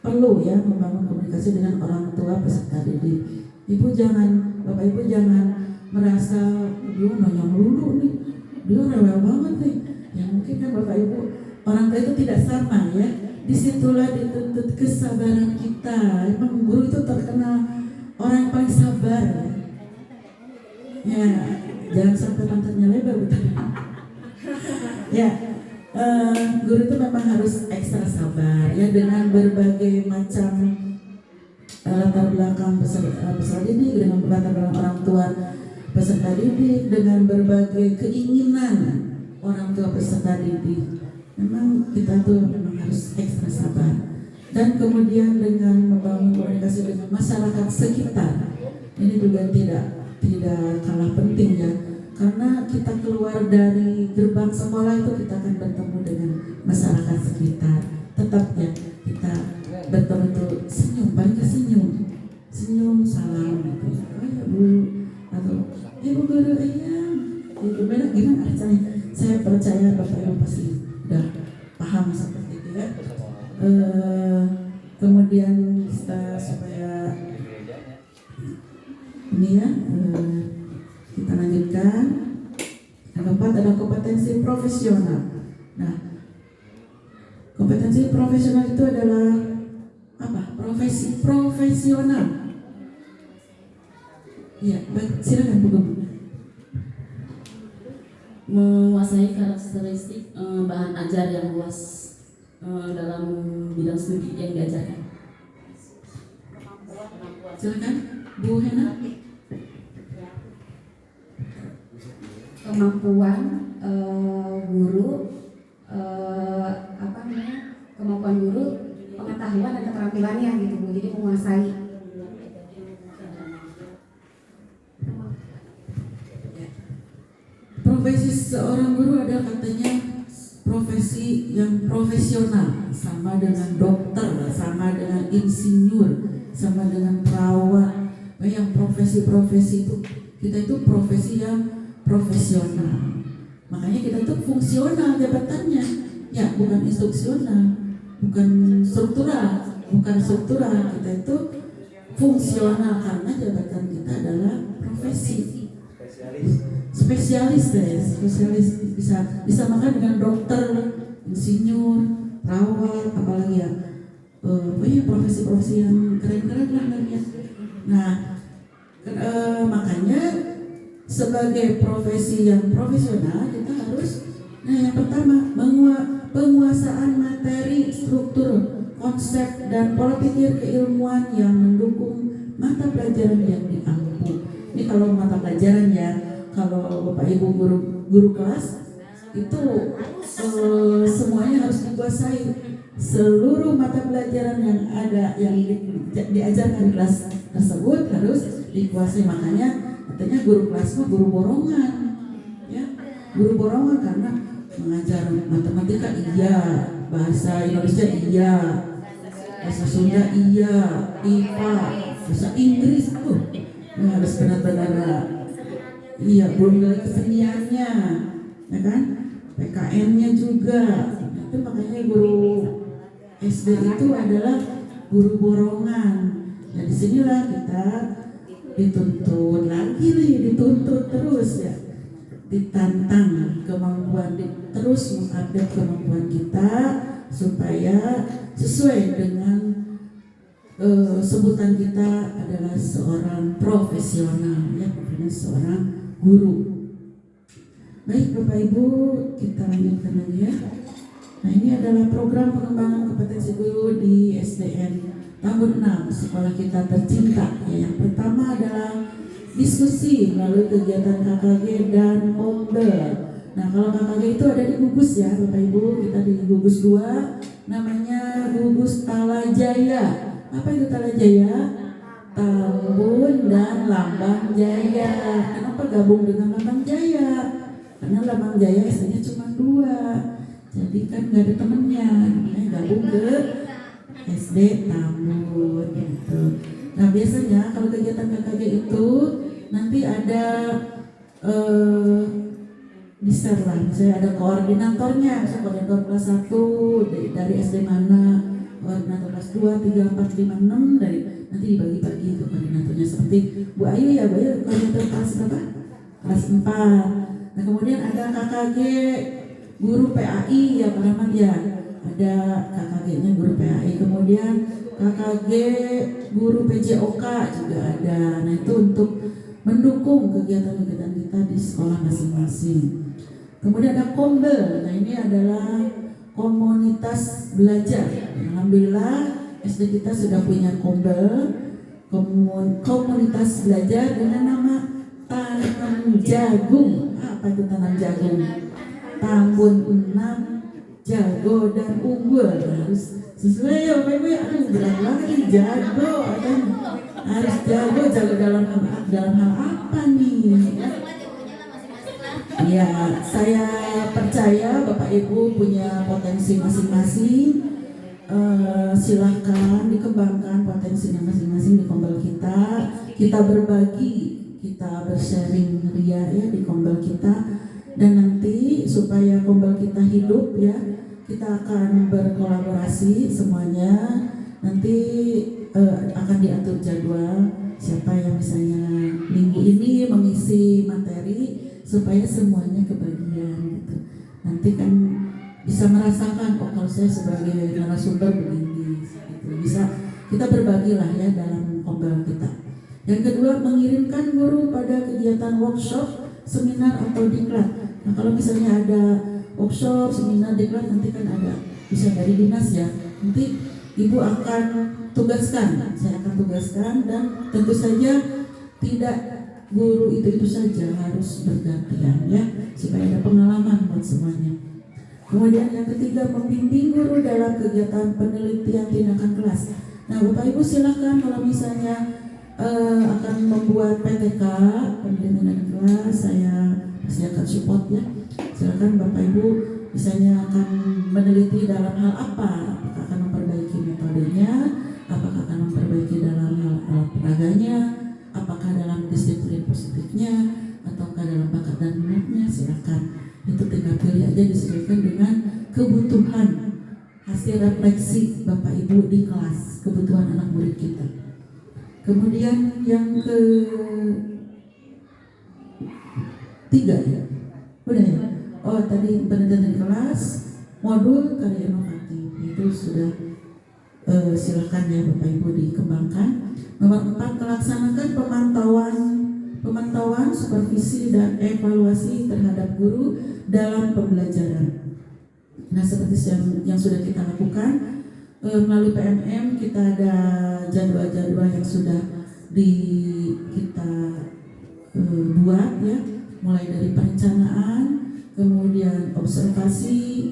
perlu ya membangun komunikasi dengan orang tua peserta didik. Bapak ibu jangan merasa dia nanya melulu nih, dia rewel banget nih. Ya mungkin kan bapak ibu orang tua itu tidak sama ya. Disitulah dituntut kesabaran kita. Emang guru itu terkenal orang yang paling sabar ya. Ya jangan sampai pantatnya lebar betul. Ya. Guru itu memang harus ekstra sabar ya dengan berbagai macam latar belakang peserta didik, dengan latar belakang orang tua peserta didik, dengan berbagai keinginan orang tua peserta didik. Memang kita tuh memang harus ekstra sabar. Dan kemudian dengan membangun komunikasi dengan masyarakat sekitar, ini juga tidak kalah penting ya. Karena kita keluar dari gerbang sekolah itu kita akan bertemu dengan masyarakat sekitar. Tetap ya kita bertemu itu senyum, paling senyum salam gitu. Oh ya bu, atau ibu guru iya. Gimana caranya? Saya percaya bapak ibu pasti udah paham seperti itu ya. Kemudian kita supaya ini ya. Kita lanjutkan. Yang keempat ada kompetensi profesional. Nah, kompetensi profesional itu adalah apa? Profesi profesional. Iya, baik, silakan Bu Guru. Menguasai karakteristik bahan ajar yang luas dalam bidang studi yang diajarkan. Silakan Bu Hena. Kemampuan guru kemampuan guru, pengetahuan dan keterampilannya gitu Bu, jadi menguasai. Profesi seorang guru adalah katanya profesi yang profesional, sama dengan dokter, sama dengan insinyur, sama dengan perawat. Yang profesi-profesi itu kita itu profesi yang profesional. Makanya kita tuh fungsional jabatannya, ya bukan instruksional, bukan struktural. Kita itu fungsional karena jabatan kita adalah profesi. Spesialis bisa makan dengan dokter, insinyur, perawat, apalagi ya. Profesi-profesi yang keren-keren lah ya. Nah, makanya sebagai profesi yang profesional kita harus yang pertama penguasaan materi, struktur, konsep dan pola pikir keilmuan yang mendukung mata pelajaran yang diampu. Ini kalau mata pelajaran ya, kalau Bapak Ibu guru kelas itu semuanya harus dikuasai. Seluruh mata pelajaran yang ada yang diajarkan di kelas tersebut harus dikuasai. Makanya katanya guru kelas mah guru borongan, ya guru borongan karena mengajar matematika iya, bahasa Indonesia iya, bahasa Sunda iya, IPA, bahasa Inggris harus benar-benar iya, belum lagi keseniannya, ya kan, PKN-nya juga. Itu makanya guru SD itu adalah guru borongan. Nah disinilah kita dituntut terus ya, ditantang kemampuan, terus mengupdate kemampuan kita supaya sesuai dengan sebutan kita adalah seorang profesional ya, seorang guru. Baik Bapak Ibu, kita lanjutkan lagi ya. Nah ini adalah program pengembangan kompetensi guru di SDN tahun 6 sekolah kita tercinta ya. Yang pertama adalah diskusi melalui kegiatan KKG dan Mombel. Nah kalau KKG itu ada di gugus ya Bapak Ibu, kita di gugus 2 namanya gugus Talajaya. Apa itu Talajaya? Tambun dan Lambang Jaya. Kenapa gabung dengan Lambang Jaya? Karena Lambang Jaya istilahnya cuma 2. Jadi kan gak ada temennya, makanya gabung ke SD Tambun gitu. Nah biasanya kalau kegiatan KKG itu nanti ada di-share lah, misalnya ada koordinatornya, misalnya koordinator kelas 1 dari SD mana, koordinator kelas 2, 3, 4, 5, 6 dari nanti dibagi-bagi itu koordinatornya, seperti Bu Ayu ya, Bu Ayu koordinator kelas berapa? Kelas 4. Nah kemudian ada KKG guru PAI ya Pak Rahmat ya, ada KKG-nya guru PAI, kemudian KKG guru PJOK juga ada. Nah itu untuk mendukung kegiatan-kegiatan kita di sekolah masing-masing. Kemudian ada Kombel, nah ini adalah komunitas belajar. Alhamdulillah SD kita sudah punya Kombel, komunitas belajar dengan nama Tanam Jagung. Apa itu tanam jagung? Tambun 6 jago dan unggul, harus sesuai ya Bapak Ibu ya. Aduh berat banget nih, jago harus jago dalam hal apa nih? Ya, saya percaya Bapak Ibu punya potensi masing-masing. Silahkan dikembangkan potensinya masing-masing di Kombel kita. Kita berbagi, kita bersharing ria ya di Kombel kita. Dan nanti supaya Kombel kita hidup ya, kita akan berkolaborasi semuanya. Nanti akan diatur jadwal siapa yang misalnya minggu ini mengisi materi supaya semuanya kebagian gitu. Nanti kan bisa merasakan kalau saya sebagai narasumber begini gitu. Bisa kita berbagilah ya dalam Kombel kita. Yang kedua, mengirimkan guru pada kegiatan workshop, seminar atau diklat. Nah kalau misalnya ada workshop, seminar, diklat nanti kan ada bisa dari dinas ya. Nanti Ibu akan tugaskan, saya akan tugaskan, dan tentu saja tidak guru itu saja, harus bergantian ya supaya ada pengalaman buat semuanya. Kemudian yang ketiga, membimbing guru dalam kegiatan penelitian tindakan kelas. Nah Bapak Ibu silakan kalau misalnya akan membuat PTK penelitian tindakan kelas, saya akan support ya. Silakan Bapak Ibu misalnya akan meneliti dalam hal apa, apakah akan memperbaiki metodenya, apakah akan memperbaiki dalam hal alat peraganya, apakah dalam disiplin positifnya, ataukah dalam bakat dan minatnya. Silakan, itu tinggal pilih aja, disesuaikan dengan kebutuhan hasil refleksi Bapak Ibu di kelas, kebutuhan anak murid kita. Kemudian yang ketiga ya, udah ya. Oh tadi penelitian kelas, modul karya inovatif itu sudah silakan ya Bapak Ibu dikembangkan. Nomor 4, melaksanakan pemantauan, supervisi dan evaluasi terhadap guru dalam pembelajaran. Nah seperti yang sudah kita lakukan melalui PMM, kita ada jadwal-jadwal yang sudah kita buat ya, mulai dari perencanaan, kemudian observasi,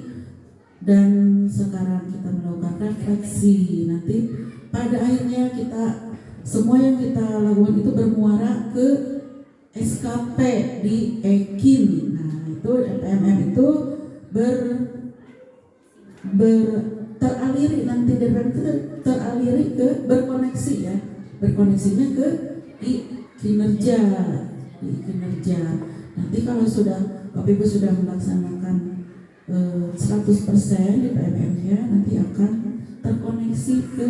dan sekarang kita melakukan refleksi. Nanti pada akhirnya kita semua yang kita lakukan itu bermuara ke SKP di EKIN. Nah itu PMM itu teraliri nanti dari teraliri ke berkoneksi ya, berkoneksinya ke kinerja. Nanti kalau sudah Bapak Ibu sudah melaksanakan 100% di PMM-nya, nanti akan terkoneksi ke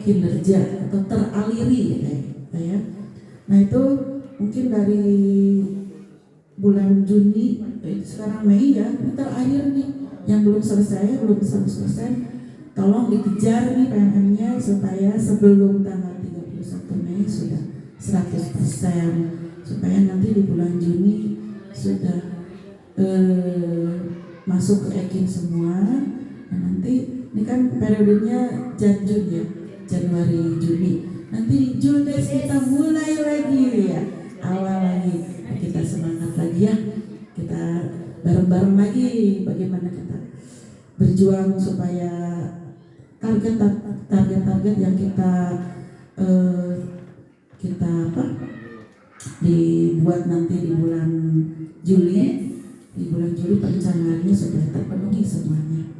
kinerja atau teraliri ya. Nah itu mungkin dari bulan Juni, sekarang Mei ya, ini terakhir nih, yang belum selesai, belum 100%, tolong dikejar nih PMM-nya supaya sebelum tanggal 31 Mei sudah 100%, supaya nanti di bulan Juni sudah masuk ke EKIN semua. Nah, nanti ini kan periodenya Janjun ya, Januari Juni. Nanti di Juni kita mulai lagi ya, awal lagi. Nah, kita semangat lagi ya, kita bareng-bareng lagi bagaimana kita berjuang supaya target-target yang kita dibuat nanti di bulan Juli. Di bulan Juli perencanaannya sudah terpenuhi semuanya.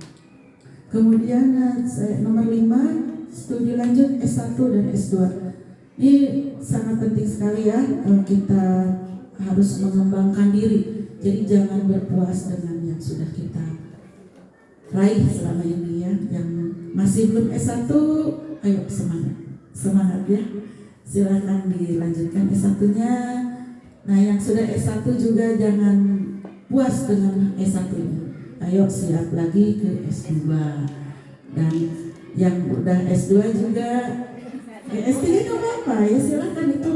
Kemudian nomor 5, studi lanjut S1 dan S2. Ini sangat penting sekali ya, kita harus mengembangkan diri. Jadi jangan berpuas dengan yang sudah kita raih selama ini ya. Yang masih belum S1, ayo semangat ya. Silakan dilanjutkan S1-nya. Nah, yang sudah S1 juga jangan puas dengan S1-nya. Ayo siap lagi ke S2. Dan yang udah S2 juga ya S3 gak apa-apa ya, silakan, itu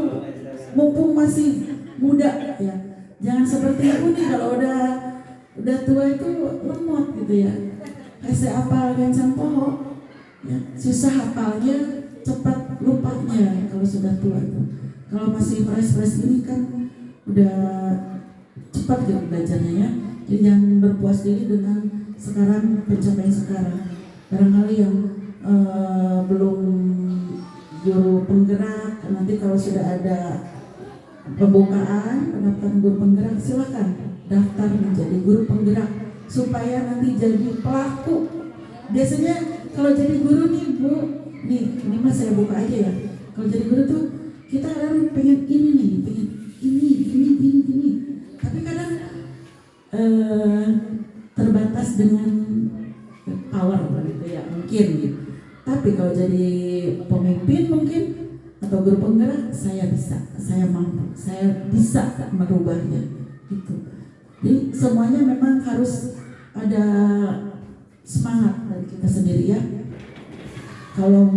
mumpung masih muda ya. Jangan seperti aku nih, kalau udah tua itu lemot gitu ya. Saya hafal gancang pohon ya, susah hafalnya, cepat lupanya kalau sudah tua itu. Kalau masih fresh ini kan udah cepat gitu belajarnya ya. Jadi jangan berpuas diri dengan sekarang, pencapaian sekarang. Barangkali yang belum guru penggerak, nanti kalau sudah ada pembukaan pendaftaran guru penggerak, silakan daftar menjadi guru penggerak supaya nanti jadi pelaku. Biasanya kalau jadi guru nih Bu, ini mas saya buka aja ya. Kalau jadi guru tuh kita kadang pengen ini nih, pengen ini. Tapi kadang terbatas dengan power gitu ya, mungkin gitu. Tapi kalau jadi pemimpin mungkin atau guru penggerak, saya bisa, saya mampu, saya bisa merubahnya gitu. Jadi semuanya memang harus ada semangat dari kita sendiri ya. Kalau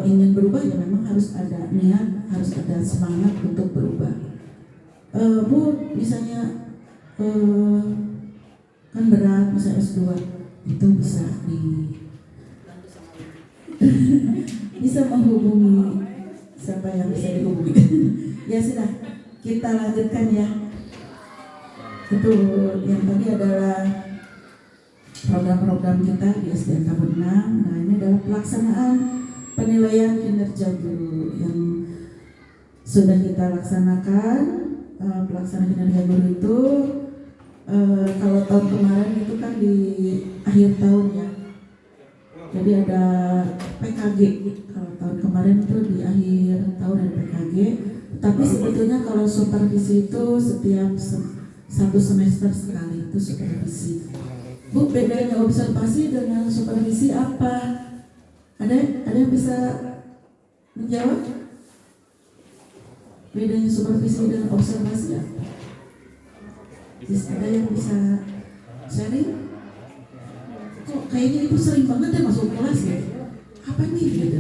ingin berubah ya memang harus ada niat, harus ada semangat untuk berubah. Bu, misalnya kan berat, misalnya S2 itu bisa bisa menghubungi siapa yang bisa dihubungi. Ya sudah, kita lanjutkan ya. Itu yang tadi adalah program-program kita di SDN Tahun 6. Nah, ini adalah pelaksanaan penilaian kinerja guru yang sudah kita laksanakan. Pelaksanaan kinerja guru itu kalau tahun kemarin itu kan di akhir tahun ya. Jadi ada PKG. Kalau tahun kemarin itu di akhir tahun ada PKG. Tapi sebetulnya kalau supervisi itu setiap satu semester sekali itu supervisi. Bu, bedanya observasi dengan supervisi apa? Ada yang bisa menjawab? Bedanya supervisi dan observasi apa? Ada yang bisa sharing? Kok kayaknya itu sering banget ya masuk kelas ya? Apa nih gitu?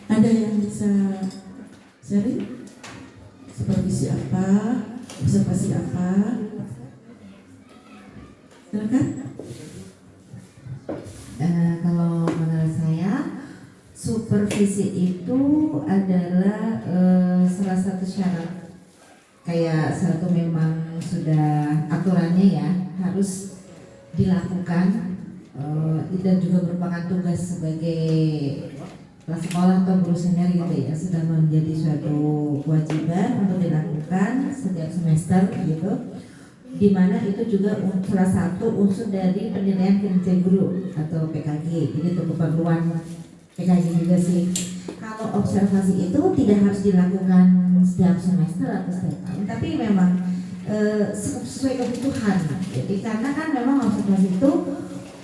Ada yang bisa sharing? Supervisi apa? Observasi apa? Silakan. Kalau menurut saya supervisi itu adalah salah satu syarat. Kayak satu memang sudah aturannya ya harus dilakukan dan juga merupakan tugas sebagai kepala sekolah atau guru senior gitu ya, sudah menjadi suatu kewajiban untuk dilakukan setiap semester gitu, dimana itu juga salah satu unsur dari penilaian kinerja guru atau PKG. Jadi untuk keperluan PKG juga sih. Kalau observasi itu tidak harus dilakukan setiap semester atau setiap tahun, tapi memang sesuai kebutuhan. Jadi karena kan memang observasi itu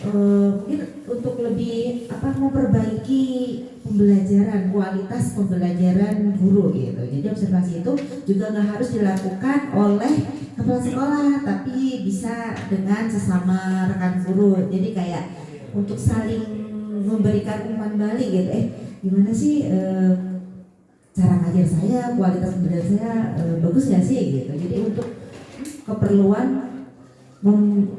mungkin untuk lebih memperbaiki pembelajaran, kualitas pembelajaran guru gitu. Jadi observasi itu juga nggak harus dilakukan oleh kepala sekolah, tapi bisa dengan sesama rekan guru. Jadi kayak untuk saling memberikan umpan balik gitu. Gimana sih cara ngajar saya, kualitas pembelajaran saya bagus nggak sih gitu. Jadi untuk keperluan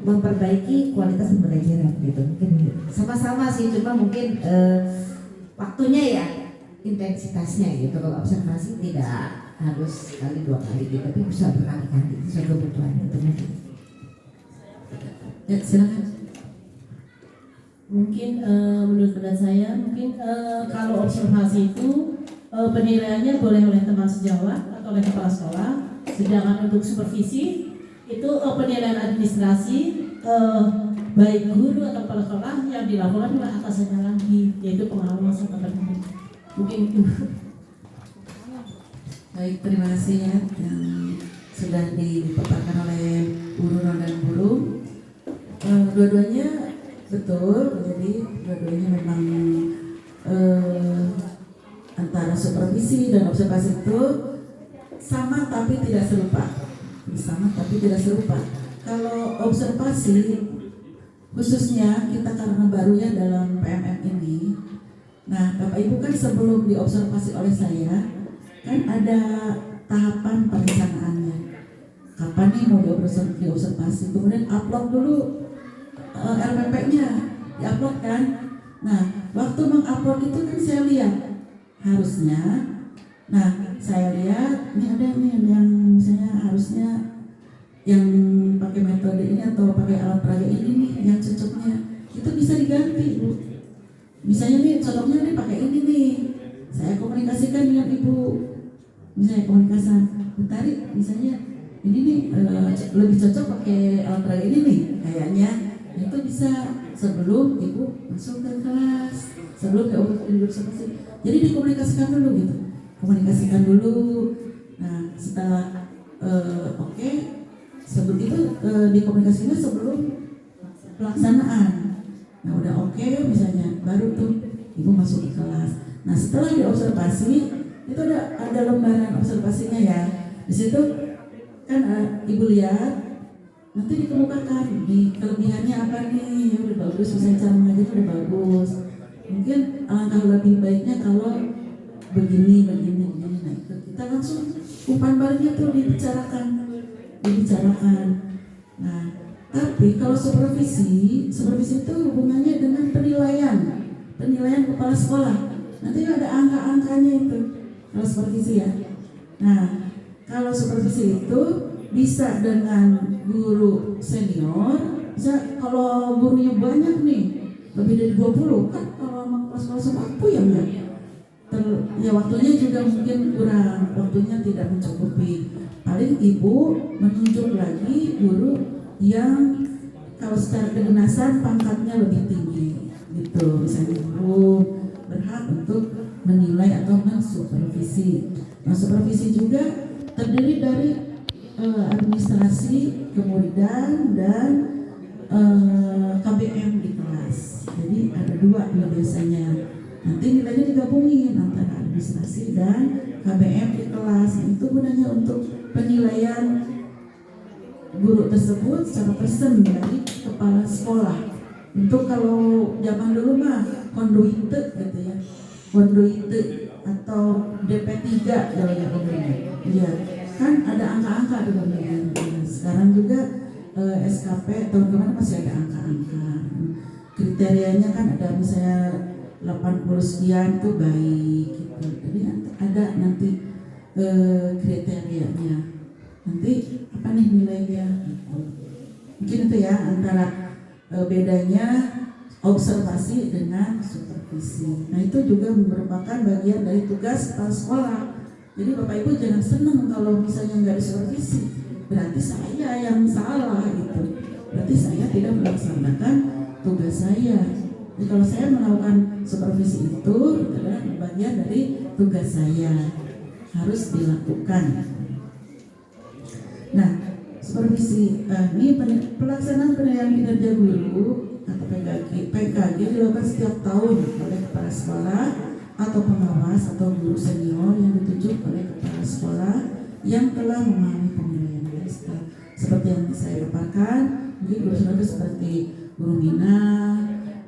memperbaiki kualitas pembelajaran gitu, mungkin sama-sama sih, cuma mungkin waktunya ya, intensitasnya gitu. Kalau observasi tidak harus sekali dua kali gitu, tapi bisa berkali-kali sesuai kebutuhan itu mungkin. Ya, silakan. Mungkin menurut pendapat saya, mungkin kalau observasi itu penilaiannya boleh oleh teman sejawat atau oleh kepala sekolah. Sedangkan untuk supervisi itu penilaian administrasi baik guru atau kepala sekolah yang dilakukan oleh atasannya lagi, yaitu pengawasan tertentu. Mungkin itu. Baik, terima kasih ya yang sudah dipaparkan oleh Bu Nurul dan Bu Rum. Dua-duanya betul, jadi dua-duanya memang antara supervisi dan observasi itu sama tapi tidak serupa. Kalau observasi, khususnya kita karena baru ya dalam PMM ini, nah Bapak Ibu kan sebelum diobservasi oleh saya, kan ada tahapan perencanaannya. Kapan nih mau diobservasi, kemudian upload dulu LPP-nya, diupload kan. Nah, waktu mengupload itu kan saya lihat harusnya, nah saya lihat ini ada nih yang misalnya harusnya yang pakai metode ini atau pakai alat peraga ini nih yang cocoknya itu bisa diganti Bu. Misalnya nih cocoknya nih pakai ini nih, saya komunikasikan dengan Ibu, misalnya komunikasi tarik misalnya ini nih lebih cocok pakai alat peraga ini nih kayaknya, itu bisa sebelum Ibu masuk ke kelas, sebelum ke observasi. Jadi dikomunikasikan dulu gitu, komunikasikan dulu. Nah setelah oke, sebelum itu dikomunikasikan sebelum pelaksanaan. Nah udah oke misalnya, baru tuh Ibu masuk ke kelas. Nah setelah diobservasi itu ada lembaran observasinya ya. Di situ kan Ibu lihat, nanti dikemukakan di kelebihannya apa nih, ya udah bagus, misalnya cara mengajar udah bagus. Mungkin alangkah lebih baiknya kalau begini. Nah itu kita langsung umpan baliknya tuh dibicarakan. Nah tapi kalau supervisi itu hubungannya dengan penilaian kepala sekolah. Nanti ada angka-angkanya itu kalau supervisi ya. Nah kalau supervisi itu bisa dengan guru senior, bisa kalau gurunya banyak nih, lebih dari 20 kan, kalau kelas-kelas waktu ya waktunya juga mungkin kurang, waktunya tidak mencukupi. Paling Ibu menunjuk lagi guru yang kalau secara kedinasan pangkatnya lebih tinggi gitu, misalnya guru berhak untuk menilai atau mensupervisi. Nah supervisi juga terdiri dari administrasi, kemuridan, dan KBM di kelas. Jadi ada dua biasanya. Nanti nilainya digabungin antara administrasi dan KBM di kelas. Itu gunanya untuk penilaian guru tersebut secara persen dari kepala sekolah. Untuk kalau zaman dulu mah konduite gitu ya, konduite atau DP3 jalannya pemberian. Iya, kan ada angka-angka di pemberian. Sekarang juga SKP tahun kemarin masih ada angka-angka. Kriterianya kan ada misalnya 80 sekian tuh baik gitu. Jadi ada nanti kriterianya. Nanti apa nih nilainya? Mungkin itu ya antara bedanya observasi dengan supervisi. Nah itu juga merupakan bagian dari tugas kepala sekolah. Jadi Bapak Ibu jangan senang kalau misalnya nggak disupervisi, berarti saya yang salah gitu. Berarti saya tidak melaksanakan tugas saya. Jadi kalau saya melakukan supervisi itu adalah bagian dari tugas saya, harus dilakukan. Nah, supervisi ini pelaksanaan penilaian kinerja guru atau PKG dilakukan setiap tahun oleh kepala sekolah atau pengawas atau guru senior yang ditunjuk oleh kepala sekolah yang telah memahami penilaian. Seperti yang saya paparkan, mungkin guru senior seperti Guru Mina,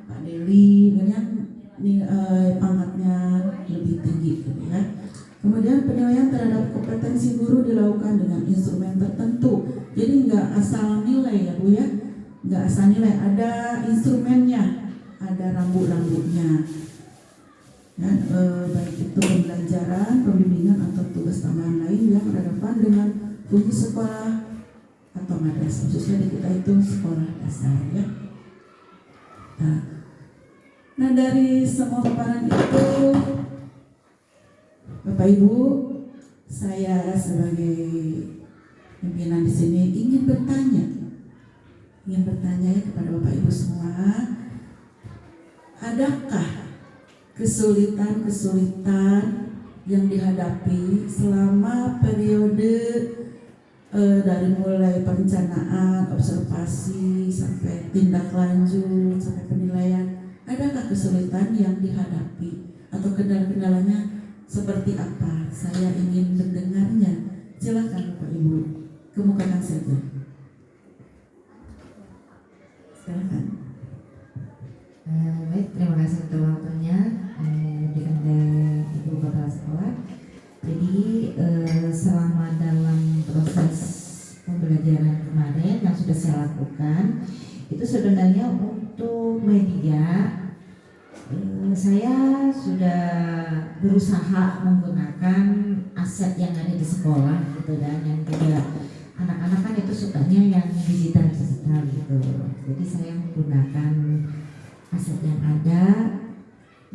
Pak Deli, yang pangkatnya lebih tinggi gitu ya. Kemudian penilaian terhadap kompetensi guru dilakukan dengan instrumen tertentu. Jadi nggak asal nilai ya Bu ya, nggak asal nilai, ada instrumennya, ada rambu-rambunya. Dan baik itu pembelajaran, pembimbingan atau tugas tambahan lain yang relevan dengan fungsi sekolah atau madrasah, khususnya di kita itu sekolah dasar ya. Nah dari semua paparan itu, Bapak Ibu, saya sebagai pimpinan di sini ingin bertanya ya kepada Bapak Ibu semua, adakah kesulitan yang dihadapi selama periode dari mulai perencanaan, observasi, sampai tindak lanjut, sampai penilaian. Adakah kesulitan yang dihadapi atau kendala-kendalanya seperti apa? Saya ingin mendengarnya. Silakan Bapak Ibu, kemukakan saja. Silakan. Baik, terima kasih untuk waktunya diberikan oleh Ibu Kepala Sekolah. Jadi selama dalam proses pembelajaran kemarin yang sudah saya lakukan, itu sebenarnya untuk media saya sudah berusaha menggunakan aset yang ada di sekolah gitu, dan yang juga anak-anak kan itu sukanya yang digital gitu. Jadi saya menggunakan aset yang ada,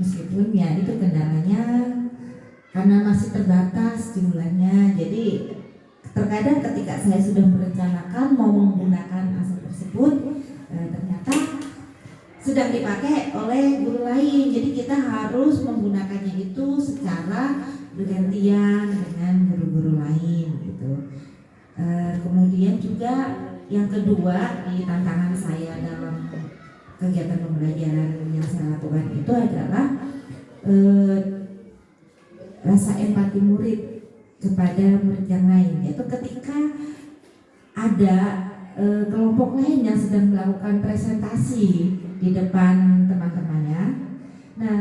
meskipun ya itu kendalanya karena masih terbatas jumlahnya. Jadi terkadang ketika saya sudah merencanakan mau menggunakan aset tersebut, ternyata sedang dipakai oleh guru lain. Jadi kita harus menggunakannya itu secara bergantian dengan guru-guru lain gitu. Kemudian juga yang kedua di tantangan saya dalam kegiatan pembelajaran yang saya lakukan itu adalah rasa empati murid kepada murid yang lain. Yaitu ketika ada kelompok lain yang sedang melakukan presentasi di depan teman-temannya, nah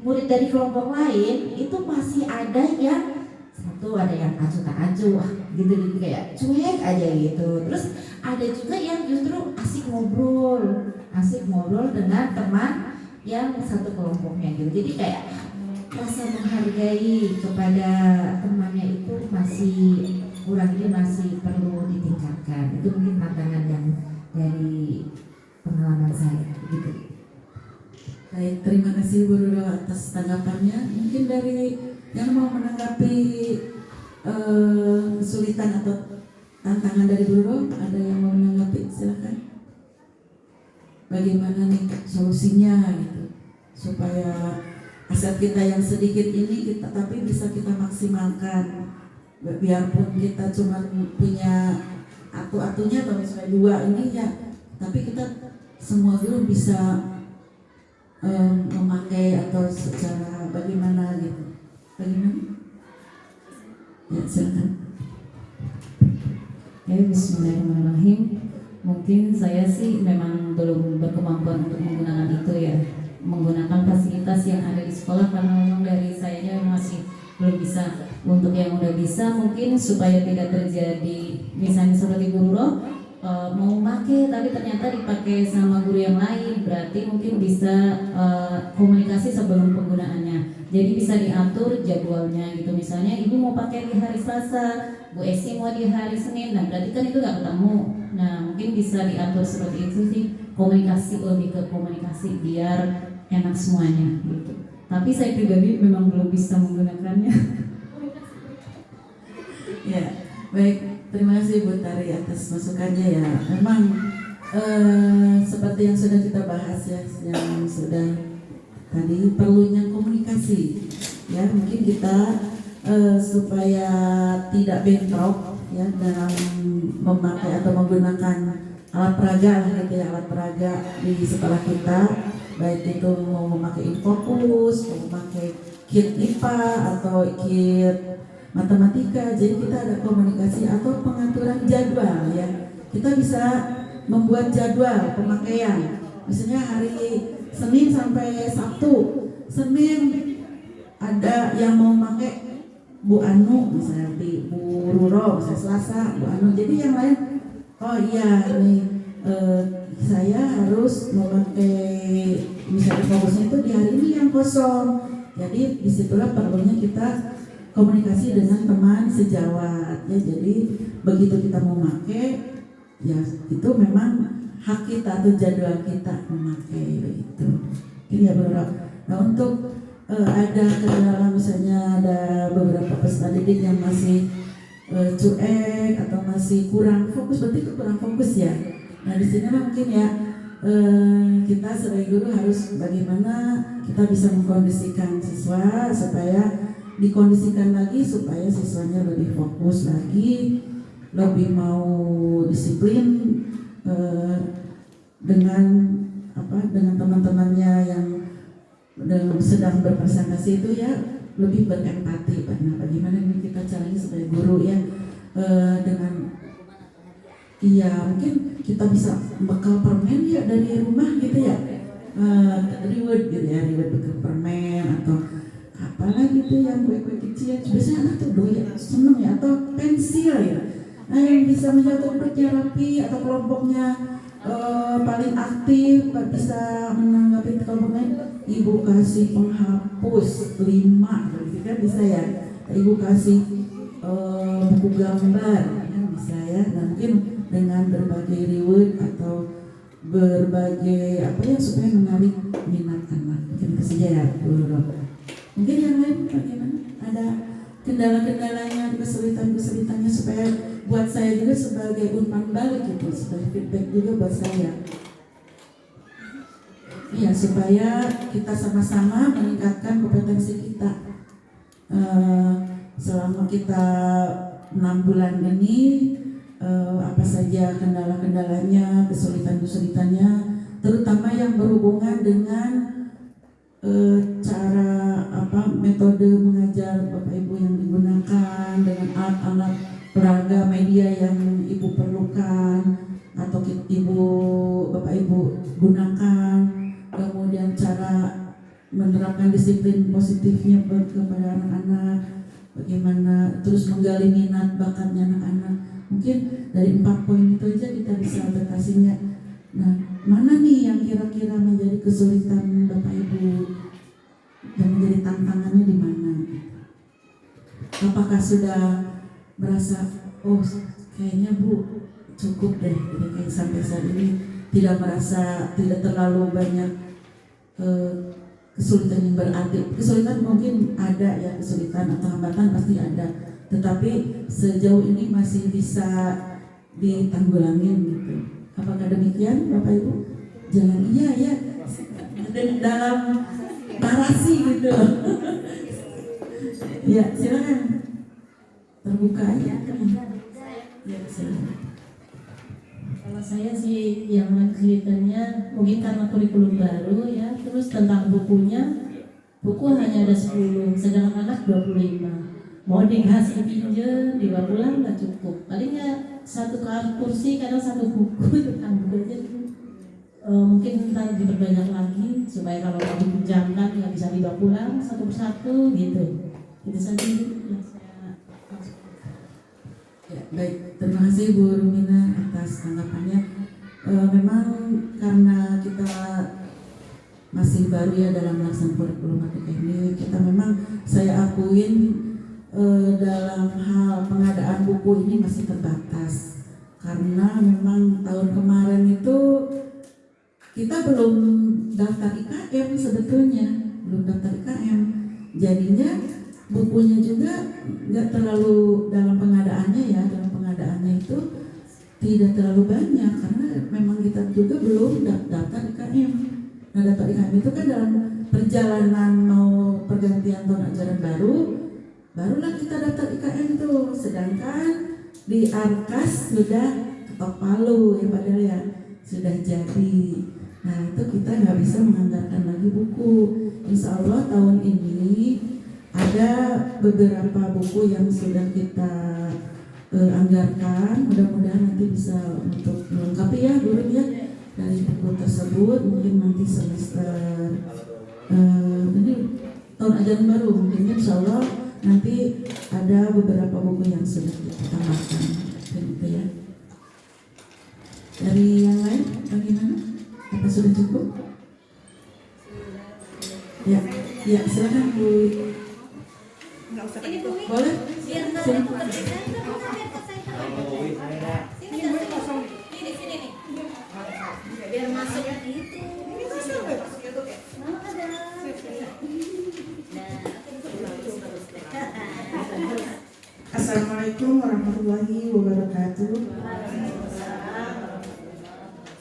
murid dari kelompok lain itu masih ada yang satu, ada yang acuh tak acuh gitu kayak cuek aja gitu. Terus ada juga yang justru asik ngobrol dengan teman yang satu kelompoknya gitu. Jadi kayak rasa menghargai kepada temannya itu masih kurang, ini masih perlu ditingkatkan. Itu mungkin tantangan yang dari pengalaman saya gitu. Baik, terima kasih Bu Roro atas tanggapannya. Mungkin dari yang mau menanggapi kesulitan atau tantangan dari Bu Roro, ada yang mau menanggapi? Silakan. Bagaimana nih solusinya gitu, supaya aset kita yang sedikit ini kita tapi bisa kita maksimalkan, biarpun kita cuma punya atunya atau misalnya 2 ini ya, tapi kita semua dulu bisa memakai atau secara bagaimana gitu. Bagaimana? Ya, silakan. Ya, bismillahirrahmanirrahim. Mungkin saya sih memang belum berkemampuan untuk menggunakan itu ya, menggunakan fasilitas yang ada di sekolah, karena memang dari sayanya masih belum bisa. Untuk yang udah bisa, mungkin supaya tidak terjadi misalnya seperti guru mau pakai tapi ternyata dipakai sama guru yang lain, berarti mungkin bisa komunikasi sebelum penggunaannya. Jadi bisa diatur jadwalnya gitu, misalnya ibu mau pakai di hari Selasa, Bu Esi mau di hari Senin, nah berarti kan itu gak ketemu. Nah mungkin bisa diatur seperti itu sih, komunikasi, lebih ke komunikasi biar enak semuanya gitu. Tapi saya pribadi memang belum bisa menggunakannya. Ya, baik. Terima kasih Bu Tari atas masukannya ya. Memang seperti yang sudah kita bahas ya, yang sudah tadi perlunya komunikasi ya. Mungkin kita supaya tidak bentrok ya dalam memakai atau menggunakan alat peraga lah gitu ya, alat peraga di sekolah kita, baik itu mau memakai Infocus, mau memakai kit IPA atau kit matematika. Jadi kita ada komunikasi atau pengaturan jadwal ya. Kita bisa membuat jadwal pemakaian. Misalnya hari Senin sampai Sabtu. Senin ada yang mau pakai Bu Anu misalnya, di Bu Ruro misalnya Selasa Bu Anu. Jadi yang lain, oh iya nih saya harus memakai misalnya fokusnya itu di hari ini yang kosong. Jadi disitulah perlunya kita komunikasi dengan teman sejawat ya. Jadi begitu kita mau pakai ya itu memang hak kita atau jadwal kita memakai begitu. Ini ya beberapa. Nah untuk ada kendala misalnya ada beberapa peserta didik yang masih cuek atau masih kurang fokus, berarti itu kurang fokus ya. Nah di sini mungkin ya kita sebagai guru harus bagaimana kita bisa mengkondisikan siswa supaya dikondisikan lagi supaya siswanya lebih fokus lagi lebih mau disiplin dengan dengan teman-temannya yang sedang berpresentasi itu ya, lebih berempati. Nah, bagaimana ini kita caranya sebagai guru ya, dengan mungkin kita bisa bekal permen ya dari rumah gitu ya, reward gitu ya, reward bekal permen atau apalah gitu yang kue-kue kecil. Biasanya anak tuh doyan, seneng ya, atau pensil ya. Nah, yang bisa menjadi duduknya rapi atau kelompoknya paling aktif, nggak bisa menanggapi kelompoknya, ibu kasih penghapus 5 gitu kan bisa ya. Ibu kasih buku gambar kan bisa ya. Nah, mungkin dengan berbagai reward atau berbagai supaya menarik minat anak. Mungkin itu saja ya Bu. Mungkin yang lain bagaimana? Ada kendala-kendalanya, kesulitan-kesulitannya supaya buat saya juga sebagai umpan balik gitu, sebagai feedback juga buat saya. Iya, supaya kita sama-sama meningkatkan kompetensi kita. Selama kita 6 bulan ini, apa saja kendala-kendalanya, kesulitan-kesulitannya, terutama yang berhubungan dengan cara metode mengajar Bapak Ibu yang digunakan, dengan alat-alat peraga media yang Ibu perlukan atau Bapak Ibu gunakan, kemudian cara menerapkan disiplin positifnya kepada anak-anak, bagaimana terus menggali minat bakatnya anak-anak. Mungkin dari 4 poin itu aja kita bisa adaptasinya. Nah, mana nih yang kira-kira menjadi kesulitan Bapak Ibu dan menjadi tantangannya di mana? Apakah sudah merasa kayaknya Bu cukup deh, jadi kayak sampai saat ini tidak terlalu banyak kesulitan yang berarti. Kesulitan mungkin ada ya, kesulitan atau hambatan pasti ada, tetapi sejauh ini masih bisa ditanggulangin gitu. Apakah demikian Bapak Ibu? Jangan iya ya, dan dalam narasi gitu. Ya, silakan terbuka aja. Ya, silakan. Kalau saya sih yang kesulitannya mungkin karena kurikulum baru ya, terus tentang bukunya, buku hanya ada 10, sedangkan anak 25. Mau dikasih pinjam, dibawa pulang nggak cukup. Palingnya 1 kursi, kadang 1 buku tentang bukunya. Mungkin ntar diperbanyak lagi supaya kalau mau dipinjamkan nggak bisa dibawa pulang satu persatu gitu. Itu saja yang saya maksud. Ya, baik, terima kasih Bu Rumina atas tanggapannya. Memang karena kita masih baru ya dalam melaksanakan kurikulum Merdeka ini, saya akuin dalam hal pengadaan buku ini masih terbatas, karena memang tahun kemarin itu kita belum daftar IKM sebetulnya, jadinya bukunya juga nggak terlalu dalam pengadaannya itu tidak terlalu banyak, karena memang kita juga belum daftar IKM. Nah, daftar IKM itu kan dalam perjalanan mau pergantian tahun ajaran barulah kita daftar IKM tuh, sedangkan di Arkas sudah ketok palu ya padahal ya sudah jadi. Nah, itu kita nggak bisa menganggarkan lagi buku. Insya Allah tahun ini ada beberapa buku yang sudah kita anggarkan, mudah-mudahan nanti bisa untuk melengkapi ya guru ya dari buku tersebut. Mungkin nanti semester ini tahun ajaran baru mungkin insya Allah nanti ada beberapa buku yang sudah kita tambahkan gitu ya. Dari yang lain bagaimana? Apa sudah cukup? Ya silakan Bu. Boleh? Biar masuk itu. Assalamualaikum warahmatullahi wabarakatuh.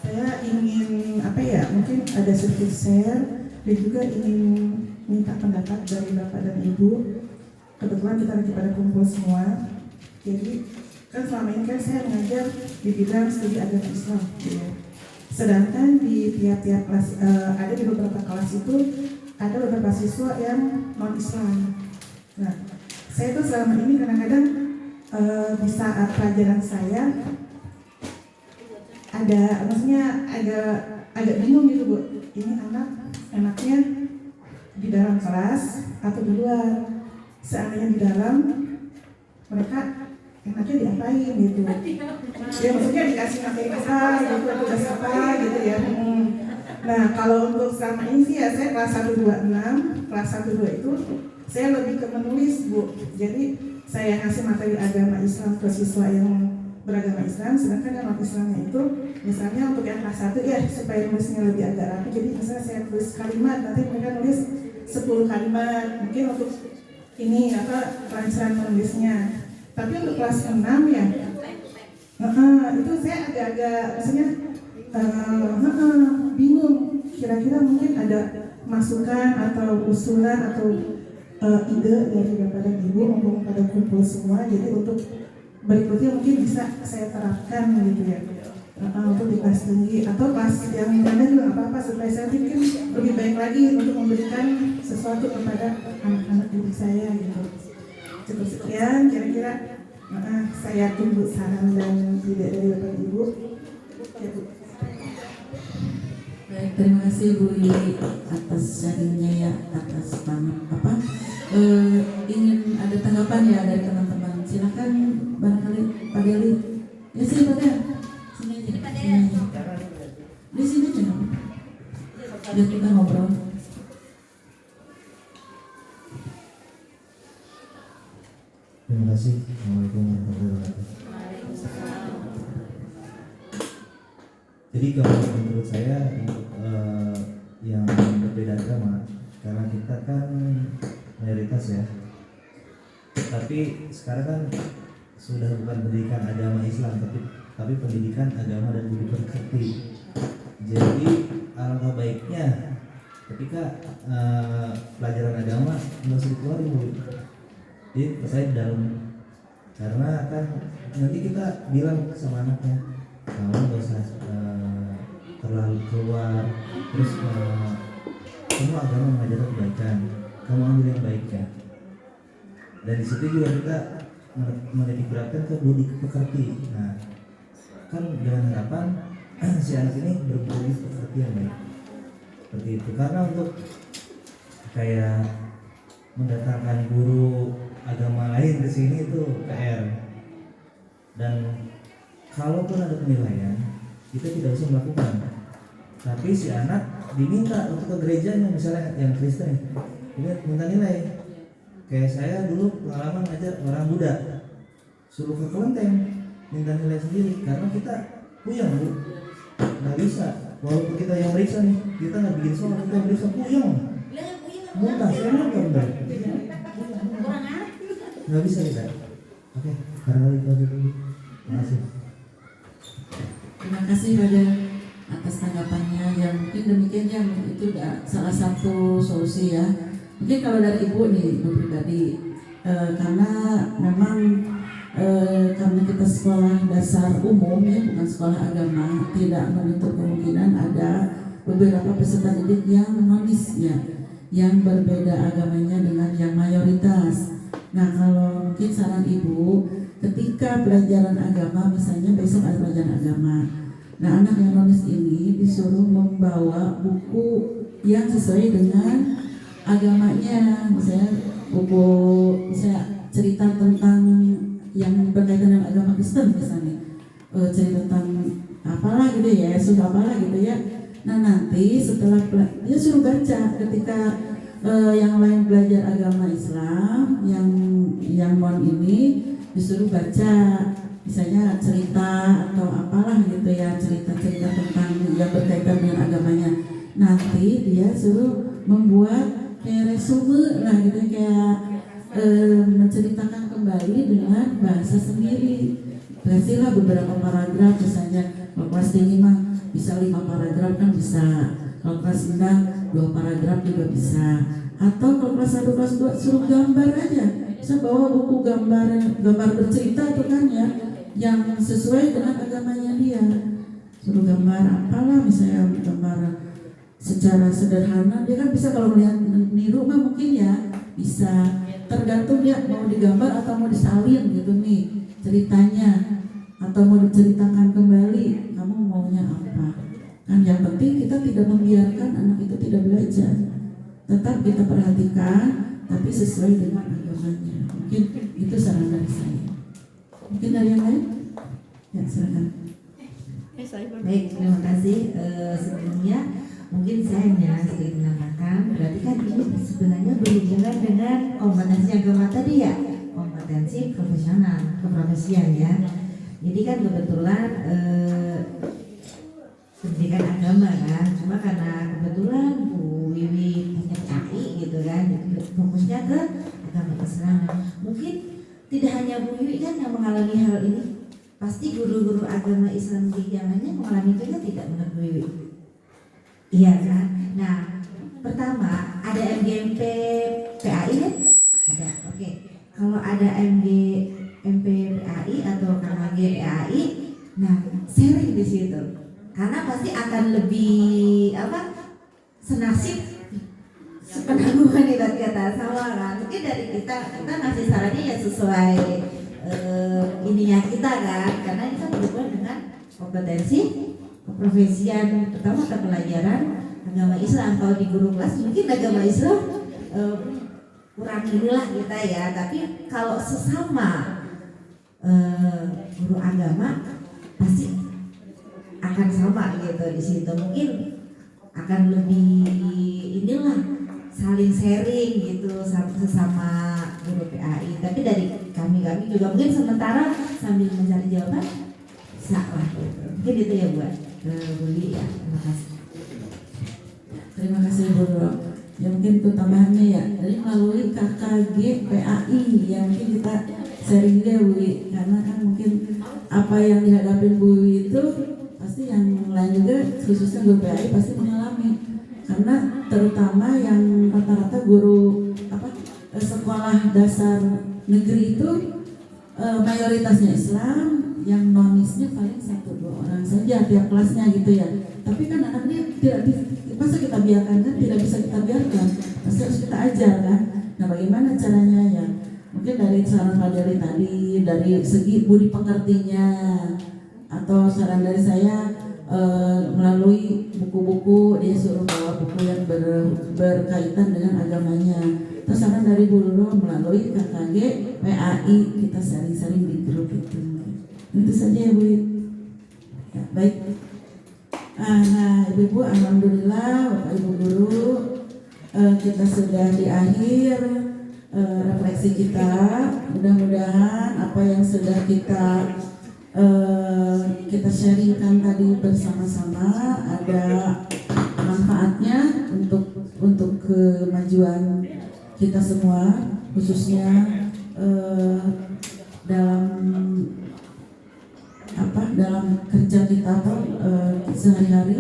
Saya ingin mungkin ada sedikit share dan juga ingin minta pendapat dari Bapak dan Ibu. Kebetulan kita lagi pada kumpul semua. Jadi Kan selama ini kan saya mengajar di bidang studi agama Islam, gitu ya. Sedangkan di tiap-tiap kelas, ada di beberapa kelas itu ada beberapa siswa yang non Islam. Nah, saya tuh selama ini kadang-kadang di saat pelajaran saya ada, maksudnya agak bingung gitu Bu. Ini anak enaknya di dalam kelas atau di luar. Seandainya di dalam, mereka enaknya diapain gitu. Ya maksudnya dikasih materi apa gitu, tugas apa gitu ya. Nah kalau untuk selama ini sih ya saya kelas 1, 2, 6, kelas 1, 2 itu saya lebih ke menulis Bu. Jadi saya ngasih materi agama Islam ke siswa yang beragama Islam, sedangkan yang non Islamnya itu misalnya untuk yang kelas 1 ya supaya nulisnya lebih agak rapi. Jadi misalnya saya tulis kalimat, nanti mereka nulis 10 kalimat. Mungkin untuk ini pelancaran menulisnya. Tapi untuk kelas 6 ya, itu saya agak-agak maksudnya bingung. Kira-kira mungkin ada masukan atau usulan atau ide dari Bapak dan Ibu mumpung pada kumpul semua. Jadi untuk berikutnya mungkin bisa saya terapkan gitu ya. Untuk di kelas tinggi atau kelas yang mana juga nggak apa-apa. Supaya saya mungkin lebih baik lagi untuk memberikan sesuatu kepada anak-anak didik saya gitu. Cukup sekian kira-kira. Saya tunggu saran dan ide dari Bapak Ibu. Ya, Bu. Baik, terima kasih Bu Lili atas sharingnya ya, atas ingin ada tanggapan ya dari teman-teman. Silakan barangkali Pak Deli. Ya sini Pak Del. Sini aja. Di sini aja. Biar kita ngobrol. Terima kasih. Assalamualaikum warahmatullahi wabarakatuh. Jadi kalau menurut saya untuk yang berbeda agama, karena kita kan mayoritas ya. Tapi sekarang kan sudah bukan pendidikan agama Islam, tapi pendidikan agama dan budi pekerti. Jadi alangkah baiknya ketika pelajaran agama nggak usah dikeluarin Bu. Jadi saya di dalam, karena kan nanti kita bilang sama anaknya kamu nggak usah terlalu keluar, terus semua agama mengajarkan kebaikan, kamu ambil yang baiknya. Dan di situ juga kita menitik beratkan ke budi pekerti. Nah, kan dengan harapan si anak ini berbudi pekerti yang baik. Seperti itu. Karena untuk kayak mendatangkan guru agama lain ke sini itu PR. Dan kalaupun ada penilaian, kita tidak usah melakukan. Tapi si anak diminta untuk ke gerejanya, misalnya yang Kristen, dia minta nilai. Kayak saya dulu pengalaman ngajar orang Buddha, suruh ke kelenteng, minta nilai sendiri, karena kita puyeng Bu, nggak bisa. Walaupun kita yang meriksa nih, kita nggak bikin soal, kita meriksa puyeng, muntah, saya muntah bener, nggak bisa kita. Oke, barangkali itu aja dulu. Terima kasih. Terima kasih pada atas tanggapannya. Yang mungkin demikian yang itu salah satu solusi ya. Mungkin kalau dari Ibu nih, Ibu pribadi, karena memang karena kita sekolah dasar umum ya, bukan sekolah agama, tidak menutup kemungkinan ada beberapa peserta didik yang nonis ya, yang berbeda agamanya dengan yang mayoritas. Nah kalau mungkin saran Ibu, ketika pelajaran agama, misalnya besok ada pelajaran agama, nah anak yang nonis ini disuruh membawa buku yang sesuai dengan agamanya, misalnya buku misalnya cerita tentang yang berkaitan dengan agama Kristen misalnya, cerita tentang apalah gitu ya, Yesus apalah gitu ya. Nah nanti setelah dia suruh baca ketika yang lain belajar agama Islam, yang non ini disuruh baca misalnya cerita atau apalah gitu ya, cerita-cerita tentang yang berkaitan dengan agamanya. Nanti dia suruh membuat kayak resume lah gitu, kayak menceritakan kembali dengan bahasa sendiri. Kasihlah beberapa paragraf, misalnya kalau kelas tinggi mah bisa 5 paragraf kan bisa, kalau kelas rendah 2 paragraf juga bisa. Atau kalau kelas 1, kelas 2 suruh gambar aja, bisa bawa buku gambar bercerita itu kan ya, yang sesuai dengan agamanya dia. Suruh gambar apalah, misalnya gambar secara sederhana, dia kan bisa kalau melihat niru mah mungkin ya bisa, tergantung dia mau digambar atau mau disalin gitu nih ceritanya, atau mau diceritakan kembali, kamu maunya apa. Kan yang penting kita tidak membiarkan anak itu tidak belajar, tetap kita perhatikan tapi sesuai dengan agamanya. Mungkin itu saran dari saya. Mungkin dari yang lain? Ya, silakan. Baik, terima kasih. Sebelumnya mungkin saya hanya sedikit menambahkan, berarti kan ini sebenarnya berhubungan dengan kompetensi agama tadi ya, kompetensi profesional, keprofesian ya. Jadi kan kebetulan pendidikan agama kan, cuma karena kebetulan Bu Wiwi punya PAI gitu kan, fokusnya ke agama Islam. Mungkin tidak hanya Bu Wiwi kan yang mengalami hal ini, pasti guru-guru agama Islam di zamannya mengalami juga tidak, menurut Bu Wiwi? Iya kan? Nah, pertama ada MGMP PAI kan? Ada, oke. Kalau ada MGMP PAI atau KMG PAI, nah sharing di situ. Karena pasti akan lebih senasib sepenanggungan ibarat kata sama kan. Mungkin dari kita ngasih sarannya ya sesuai ininya kita kan, karena ini kan berhubungan dengan kompetensi keprofesian, pertama mata pelajaran agama Islam. Kalau di guru kelas mungkin agama Islam kurang inilah kita ya, tapi kalau sesama guru agama pasti akan sama gitu di situ. Mungkin akan lebih inilah saling sharing gitu sesama guru PAI. Tapi dari kami juga mungkin sementara sambil mencari jawaban bisa lah gitu. Mungkin itu ya buat Buli ya. Terima kasih. Terima kasih Bu. Ya mungkin itu tambahannya ya, dari melalui KKG PAI ya, mungkin kita sharing juga Bu, karena kan mungkin apa yang dihadapi Bu itu pasti yang lain juga, khususnya guru PAI pasti mengalami, karena terutama yang rata-rata guru sekolah dasar negeri itu mayoritasnya Islam, yang nonisnya paling 1-2 orang saja tiap kelasnya gitu ya. Tapi kan anaknya tidak masa kita biarkan, kan tidak bisa kita biarkan, pasti harus kita ajar kan. Nah bagaimana caranya ya, mungkin dari saran Pak Deli tadi, dari segi budi pekertinya, atau saran dari saya melalui buku-buku, dia suruh bawa buku yang berkaitan dengan agamanya. Terus saran dari Bu Lulu melalui KKG PAI, kita saling-saling di grup itu. Itu saja ya Bu. Ya, baik. Nah Ibu-Ibu, alhamdulillah Bapak Ibu guru, kita sudah di akhir refleksi kita. Mudah-mudahan apa yang sudah kita sharingkan tadi bersama-sama ada manfaatnya untuk kemajuan kita semua, khususnya dalam kerja kita sehari-hari,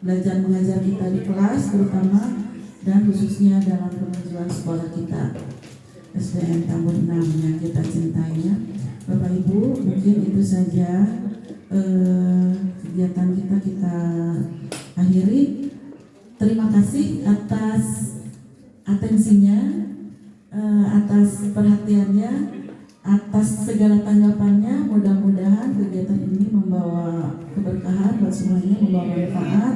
belajar mengajar kita di kelas terutama, dan khususnya dalam kemajuan sekolah kita SDN Tambun 6 yang kita cintainya. Bapak Ibu, mungkin itu saja kegiatan kita akhiri. Terima kasih atas atensinya, atas perhatiannya, atas segala tanggapannya. Mudah-mudahan kegiatan ini membawa keberkahan buat semuanya, membawa manfaat.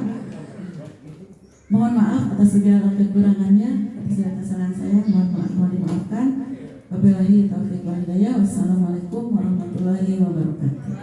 Mohon maaf atas segala kekurangannya, atas segala kesalahan saya, mohon dimaafkan. Wabillahi taufiq wal hidayah. Wassalamualaikum warahmatullahi wabarakatuh.